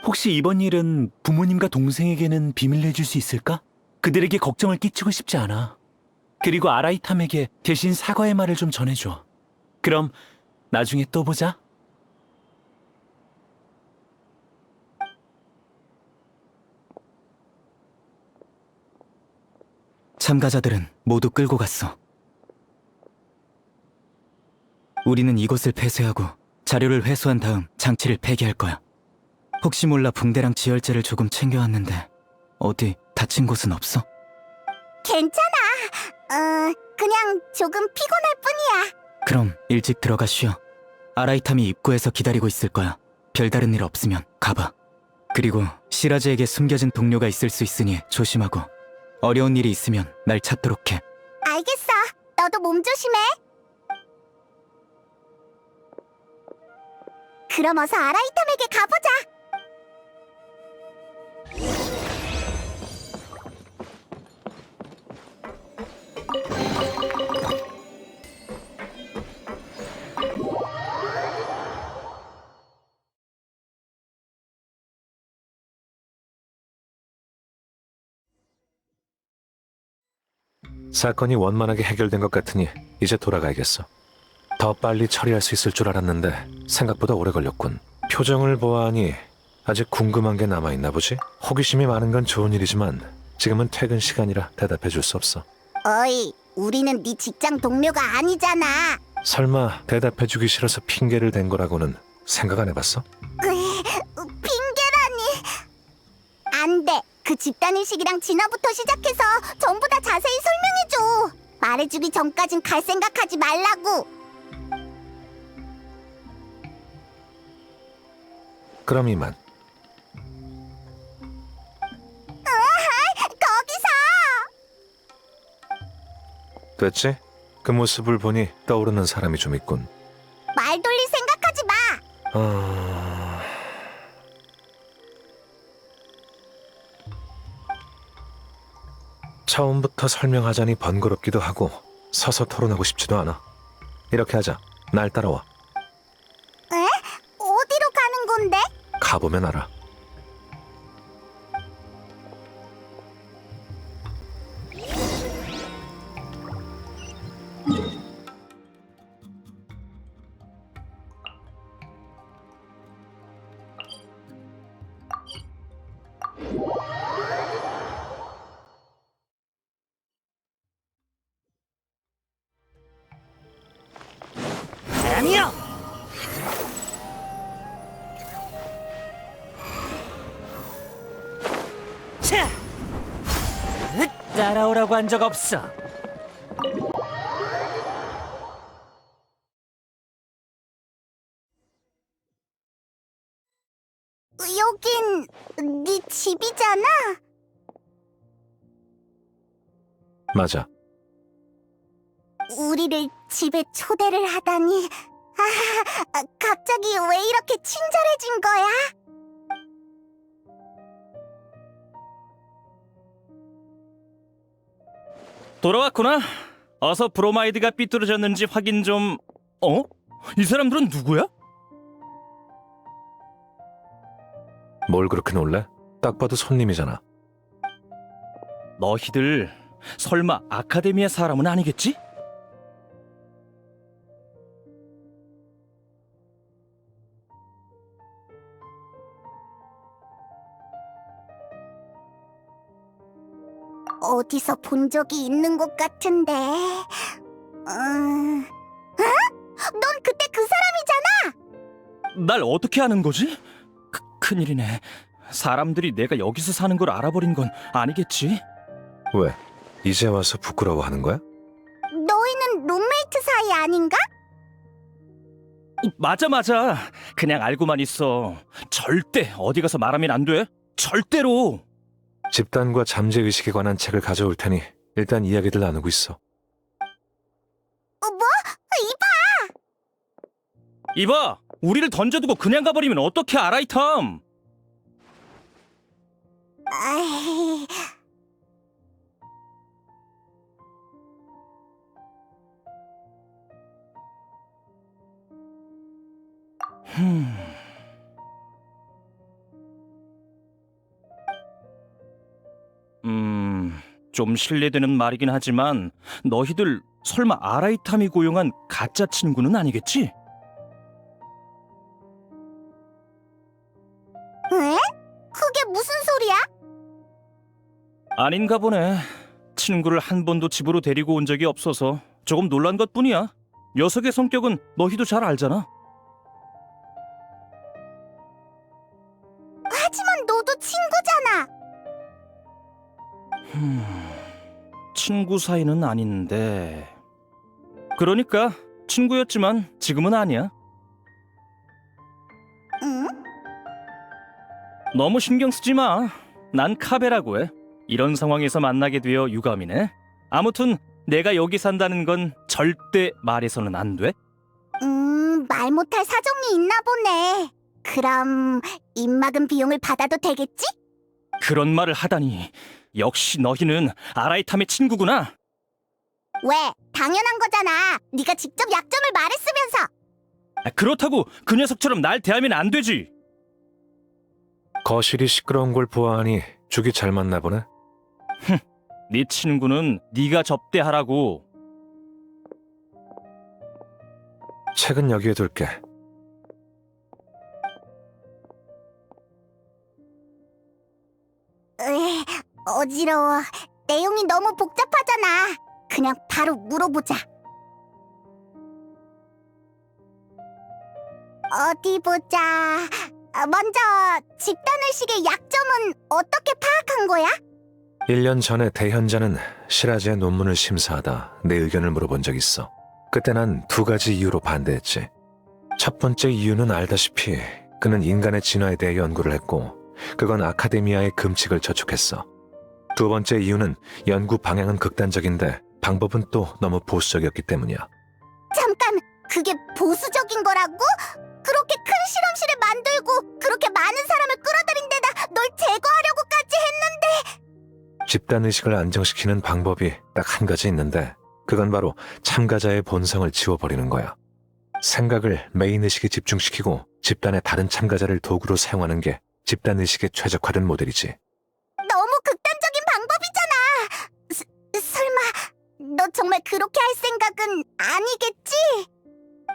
혹시 이번 일은 부모님과 동생에게는 비밀로 해줄 수 있을까? 그들에게 걱정을 끼치고 싶지 않아. 그리고 아라이탐에게 대신 사과의 말을 좀 전해줘. 그럼 나중에 또 보자. 참가자들은 모두 끌고 갔어. 우리는 이곳을 폐쇄하고 자료를 회수한 다음 장치를 폐기할 거야. 혹시 몰라 붕대랑 지혈제를 조금 챙겨왔는데 어디 다친 곳은 없어? 괜찮아. 그냥 조금 피곤할 뿐이야. 그럼 일찍 들어가 쉬어. 아라이탐이 입구에서 기다리고 있을 거야. 별다른 일 없으면 가봐. 그리고 시라즈에게 숨겨진 동료가 있을 수 있으니 조심하고 어려운 일이 있으면 날 찾도록 해. 알겠어. 너도 몸 조심해. 그럼 어서 아라이탐에게 가보자. 사건이 원만하게 해결된 것 같으니 이제 돌아가야겠어. 더 빨리 처리할 수 있을 줄 알았는데 생각보다 오래 걸렸군. 표정을 보아하니 아직 궁금한 게 남아있나 보지? 호기심이 많은 건 좋은 일이지만 지금은 퇴근 시간이라 대답해 줄 수 없어. 어이, 우리는 네 직장 동료가 아니잖아. 설마 대답해 주기 싫어서 핑계를 댄 거라고는 생각 안 해봤어? 핑계라니. 안 돼. 그 집단 의식이랑 진화부터 시작해서 전부 다 자세히 설명해줘. 말해주기 전까진 갈 생각하지 말라고. 그럼 이만. 거기서. 됐지? 그 모습을 보니 떠오르는 사람이 좀 있군. 말 돌릴 생각하지 마. 처음부터 설명하자니 번거롭기도 하고 서서 토론하고 싶지도 않아. 이렇게 하자. 날 따라와. 에? 어디로 가는 건데? 가보면 알아. 아니요! 차! 따라오라고 한 적 없어. 여긴 네 집이잖아. 맞아. 우리를 집에 초대를 하다니. 갑자기 왜 이렇게 친절해진 거야? 돌아왔구나. 어서 브로마이드가 삐뚤어졌는지 확인 좀... 이 사람들은 누구야? 뭘 그렇게 놀래? 딱 봐도 손님이잖아. 너희들 설마 아카데미아 사람은 아니겠지? 어디서 본 적이 있는 것 같은데. 넌 그때 그 사람이잖아. 날 어떻게 아는 거지? 큰일이네. 사람들이 내가 여기서 사는 걸 알아버린 건 아니겠지? 왜? 이제 와서 부끄러워하는 거야? 너희는 룸메이트 사이 아닌가? 맞아. 그냥 알고만 있어. 절대 어디 가서 말하면 안 돼. 절대로. 집단과 잠재의식에 관한 책을 가져올 테니 일단 이야기들 나누고 있어. 뭐? 이봐, 우리를 던져두고 그냥 가버리면 어떡해, 아라이탐? 아이, 좀 실례되는 말이긴 하지만 너희들 설마 아라이탐이 고용한 가짜 친구는 아니겠지? 왜? 그게 무슨 소리야? 아닌가 보네. 친구를 한 번도 집으로 데리고 온 적이 없어서 조금 놀란 것뿐이야. 녀석의 성격은 너희도 잘 알잖아. 하지만 너도 친구잖아. 친구 사이는 아닌데... 그러니까 친구였지만 지금은 아니야. 응? 너무 신경 쓰지 마. 난 카베라고 해. 이런 상황에서 만나게 되어 유감이네. 아무튼 내가 여기 산다는 건 절대 말해서는 안 돼. 말 못할 사정이 있나 보네. 그럼 입막음 비용을 받아도 되겠지? 그런 말을 하다니. 역시 너희는 아라이탐의 친구구나. 왜? 당연한 거잖아. 네가 직접 약점을 말했으면서. 그렇다고 그 녀석처럼 날 대하면 안 되지. 거실이 시끄러운 걸 보아하니 죽이 잘 맞나 보네. 네 친구는 네가 접대하라고. 책은 여기에 둘게. 어지러워. 내용이 너무 복잡하잖아. 그냥 바로 물어보자. 어디 보자. 먼저 집단의식의 약점은 어떻게 파악한 거야? 1년 전에 대현자는 시라즈의 논문을 심사하다 내 의견을 물어본 적 있어. 그때 난 2가지 이유로 반대했지. 첫 번째 이유는 알다시피 그는 인간의 진화에 대해 연구를 했고 그건 아카데미아의 금칙을 저촉했어. 두 번째 이유는 연구 방향은 극단적인데 방법은 또 너무 보수적이었기 때문이야. 잠깐, 그게 보수적인 거라고? 그렇게 큰 실험실을 만들고 그렇게 많은 사람을 끌어들인 데다 널 제거하려고까지 했는데. 집단의식을 안정시키는 방법이 딱 한 가지 있는데 그건 바로 참가자의 본성을 지워버리는 거야. 생각을 메인의식에 집중시키고 집단의 다른 참가자를 도구로 사용하는 게 집단의식에 최적화된 모델이지. 너무 극단적인 방법이잖아. 설마 너 정말 그렇게 할 생각은 아니겠지?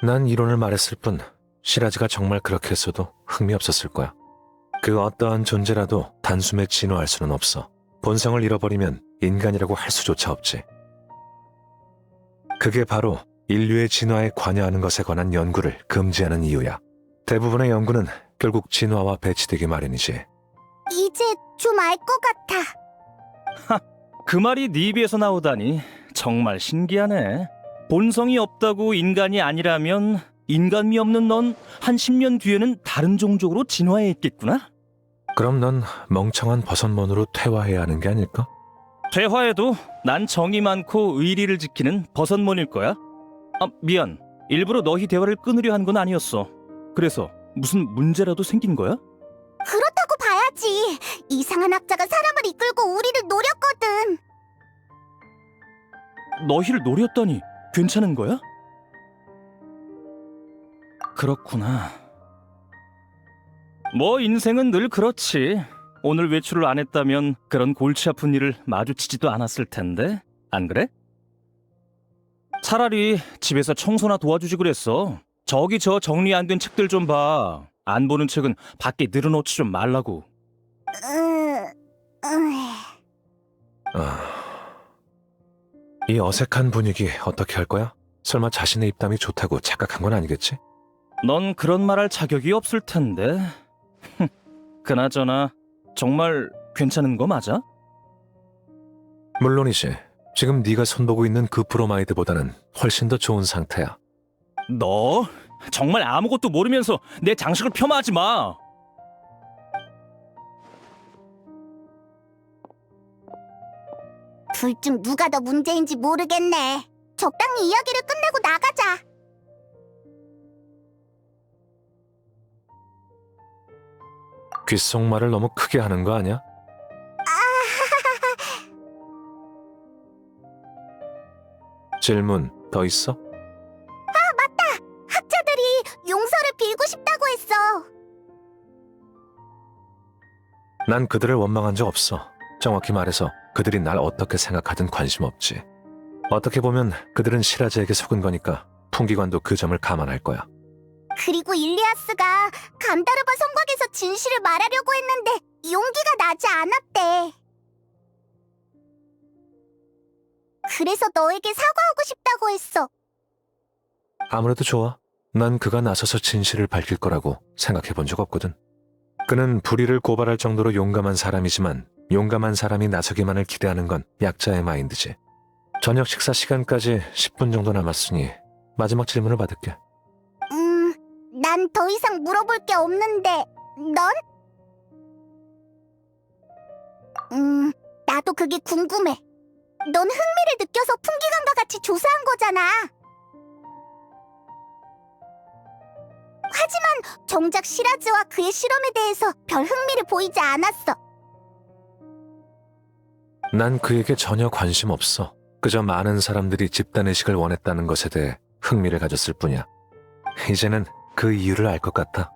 난 이론을 말했을 뿐 시라즈가 정말 그렇게 했어도 흥미 없었을 거야. 그 어떠한 존재라도 단숨에 진화할 수는 없어. 본성을 잃어버리면 인간이라고 할 수조차 없지. 그게 바로 인류의 진화에 관여하는 것에 관한 연구를 금지하는 이유야. 대부분의 연구는 결국 진화와 배치되기 마련이지. 이제 좀 알 것 같아. 그 말이 네 입에서 나오다니 정말 신기하네. 본성이 없다고 인간이 아니라면 인간미 없는 넌 한 10년 뒤에는 다른 종족으로 진화해 있겠구나? 그럼 넌 멍청한 버섯몬으로 퇴화해야 하는 게 아닐까? 퇴화해도 난 정이 많고 의리를 지키는 버섯몬일 거야. 미안. 일부러 너희 대화를 끊으려 한 건 아니었어. 그래서 무슨 문제라도 생긴 거야? 그렇다고 봐야지. 이상한 학자가 사람을 이끌고 우리를 노렸거든. 너희를 노렸다니 괜찮은 거야? 그렇구나. 뭐 인생은 늘 그렇지. 오늘 외출을 안 했다면 그런 골치 아픈 일을 마주치지도 않았을 텐데. 안 그래? 차라리 집에서 청소나 도와주지 그랬어. 저기 저 정리 안 된 책들 좀 봐. 안 보는 책은 밖에 늘어놓지 좀 말라고. 이 어색한 분위기 어떻게 할 거야? 설마 자신의 입담이 좋다고 착각한 건 아니겠지? 넌 그런 말 할 자격이 없을 텐데. 그나저나 정말 괜찮은 거 맞아? 물론이지. 지금 네가 손보고 있는 그 브로마이드보다는 훨씬 더 좋은 상태야. 너 정말 아무것도 모르면서 내 장식을 폄하하지 마. 둘 중 누가 더 문제인지 모르겠네. 적당히 이야기를 끝내고 나가자. 귓속말을 너무 크게 하는 거 아니야? 질문 더 있어? 맞다! 학자들이 용서를 빌고 싶다고 했어. 난 그들을 원망한 적 없어. 정확히 말해서 그들이 날 어떻게 생각하든 관심 없지. 어떻게 보면 그들은 시라즈에게 속은 거니까 풍기관도 그 점을 감안할 거야. 그리고 일리아스가 간다르바 성곽에서 진실을 말하려고 했는데 용기가 나지 않았대. 그래서 너에게 사과하고 싶다고 했어. 아무래도 좋아. 난 그가 나서서 진실을 밝힐 거라고 생각해 본 적 없거든. 그는 불의를 고발할 정도로 용감한 사람이지만 용감한 사람이 나서기만을 기대하는 건 약자의 마인드지. 저녁 식사 시간까지 10분 정도 남았으니 마지막 질문을 받을게. 난 더 이상 물어볼 게 없는데 넌? 나도 그게 궁금해. 넌 흥미를 느껴서 풍기관과 같이 조사한 거잖아. 하지만 정작 시라즈와 그의 실험에 대해서 별 흥미를 보이지 않았어. 난 그에게 전혀 관심 없어. 그저 많은 사람들이 집단의식을 원했다는 것에 대해 흥미를 가졌을 뿐이야. 이제는 그 이유를 알 것 같아.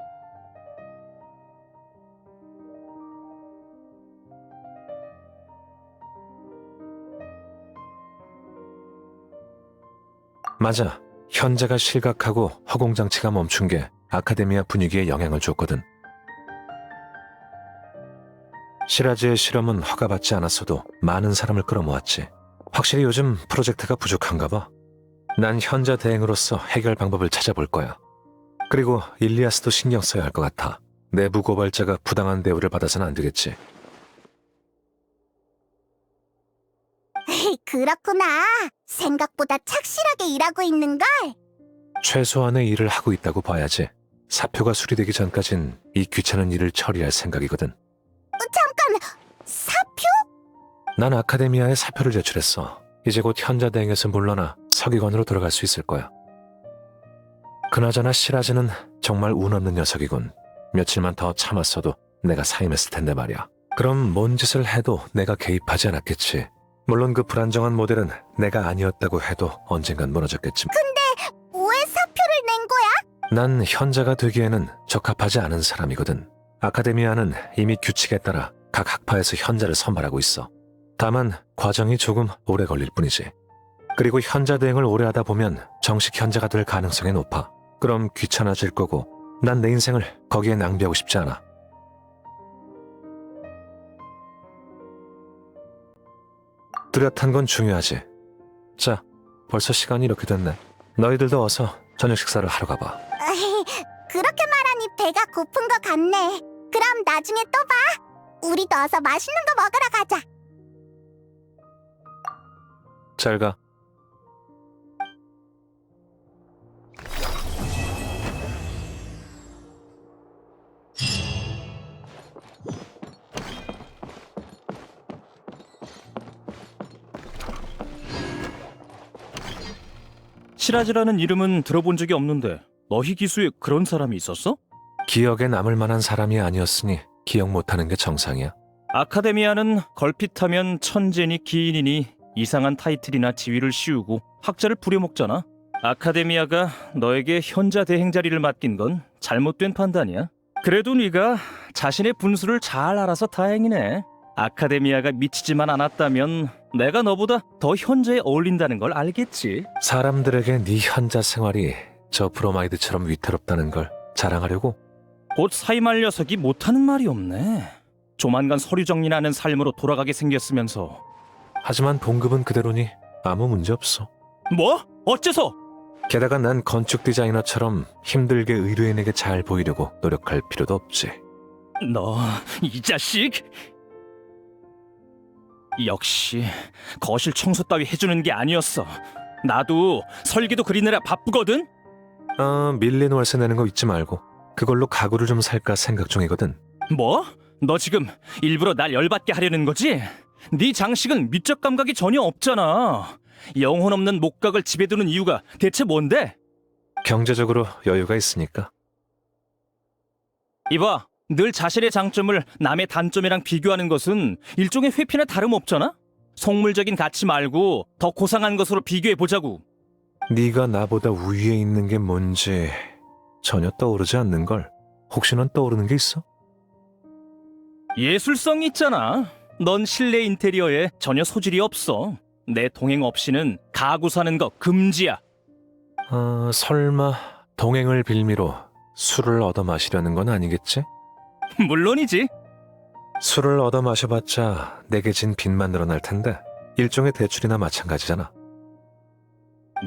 맞아. 현자가 실각하고 허공장치가 멈춘 게 아카데미아 분위기에 영향을 줬거든. 시라즈의 실험은 허가받지 않았어도 많은 사람을 끌어모았지. 확실히 요즘 프로젝트가 부족한가 봐. 난 현자 대행으로서 해결 방법을 찾아볼 거야. 그리고 일리아스도 신경 써야 할 것 같아. 내부 고발자가 부당한 대우를 받아서는 안 되겠지. 그렇구나. 생각보다 착실하게 일하고 있는걸. 최소한의 일을 하고 있다고 봐야지. 사표가 수리되기 전까진 이 귀찮은 일을 처리할 생각이거든. 잠깐! 사표? 난 아카데미아에 사표를 제출했어. 이제 곧 현자 대행에서 물러나 서기관으로 돌아갈 수 있을 거야. 그나저나 시라즈는 정말 운 없는 녀석이군. 며칠만 더 참았어도 내가 사임했을 텐데 말이야. 그럼 뭔 짓을 해도 내가 개입하지 않았겠지. 물론 그 불안정한 모델은 내가 아니었다고 해도 언젠간 무너졌겠지. 근데 왜 사표를 낸 거야? 난 현자가 되기에는 적합하지 않은 사람이거든. 아카데미아는 이미 규칙에 따라 각 학파에서 현자를 선발하고 있어. 다만 과정이 조금 오래 걸릴 뿐이지. 그리고 현자 대행을 오래 하다 보면 정식 현자가 될 가능성이 높아. 그럼 귀찮아질 거고 난 내 인생을 거기에 낭비하고 싶지 않아. 뚜렷한 건 중요하지. 자, 벌써 시간이 이렇게 됐네. 너희들도 어서 저녁 식사를 하러 가봐. 그렇게 말하니 배가 고픈 것 같네. 그럼 나중에 또 봐. 우리도 어서 맛있는 거 먹으러 가자. 잘 가. 시라즈라는 이름은 들어본 적이 없는데 너희 기수에 그런 사람이 있었어? 기억에 남을 만한 사람이 아니었으니 기억 못하는 게 정상이야. 아카데미아는 걸핏하면 천재니 기인이니 이상한 타이틀이나 지위를 씌우고 학자를 부려먹잖아. 아카데미아가 너에게 현자 대행 자리를 맡긴 건 잘못된 판단이야. 그래도 네가 자신의 분수를 잘 알아서 다행이네. 아카데미아가 미치지만 않았다면 내가 너보다 더 현자에 어울린다는 걸 알겠지. 사람들에게 네 현자 생활이 저 브로마이드처럼 위태롭다는 걸 자랑하려고? 곧 사임할 녀석이 못하는 말이 없네. 조만간 서류 정리하는 삶으로 돌아가게 생겼으면서. 하지만 봉급은 그대로니 아무 문제 없어. 뭐? 어째서? 게다가 난 건축 디자이너처럼 힘들게 의뢰인에게 잘 보이려고 노력할 필요도 없지. 너, 이 자식! 역시 거실 청소 따위 해주는 게 아니었어. 나도 설계도 그리느라 바쁘거든? 밀린 월세 내는 거 잊지 말고 그걸로 가구를 좀 살까 생각 중이거든. 뭐? 너 지금 일부러 날 열받게 하려는 거지? 네 장식은 미적 감각이 전혀 없잖아. 영혼 없는 목각을 집에 두는 이유가 대체 뭔데? 경제적으로 여유가 있으니까. 이봐, 늘 자신의 장점을 남의 단점이랑 비교하는 것은 일종의 회피나 다름없잖아? 속물적인 가치 말고 더 고상한 것으로 비교해 보자고. 네가 나보다 우위에 있는 게 뭔지 전혀 떠오르지 않는 걸. 혹시 넌 떠오르는 게 있어? 예술성이 있잖아. 넌 실내 인테리어에 전혀 소질이 없어. 내 동행 없이는 가구 사는 거 금지야. 설마 동행을 빌미로 술을 얻어 마시려는 건 아니겠지? 물론이지. 술을 얻어 마셔봤자 내게 진 빚만 늘어날 텐데 일종의 대출이나 마찬가지잖아.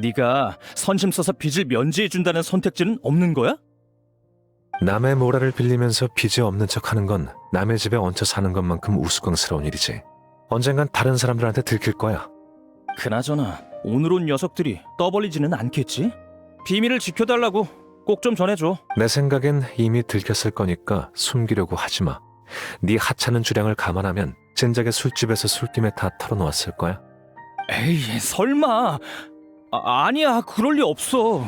네가 선심 써서 빚을 면제해준다는 선택지는 없는 거야? 남의 모라를 빌리면서 빚이 없는 척하는 건 남의 집에 얹혀 사는 것만큼 우스꽝스러운 일이지. 언젠간 다른 사람들한테 들킬 거야. 그나저나 오늘 온 녀석들이 떠벌리지는 않겠지? 비밀을 지켜달라고 꼭 좀 전해줘. 내 생각엔 이미 들켰을 거니까 숨기려고 하지 마. 네 하찮은 주량을 감안하면 진작에 술집에서 술김에 다 털어놓았을 거야. 에이, 설마. 아니야, 그럴 리 없어.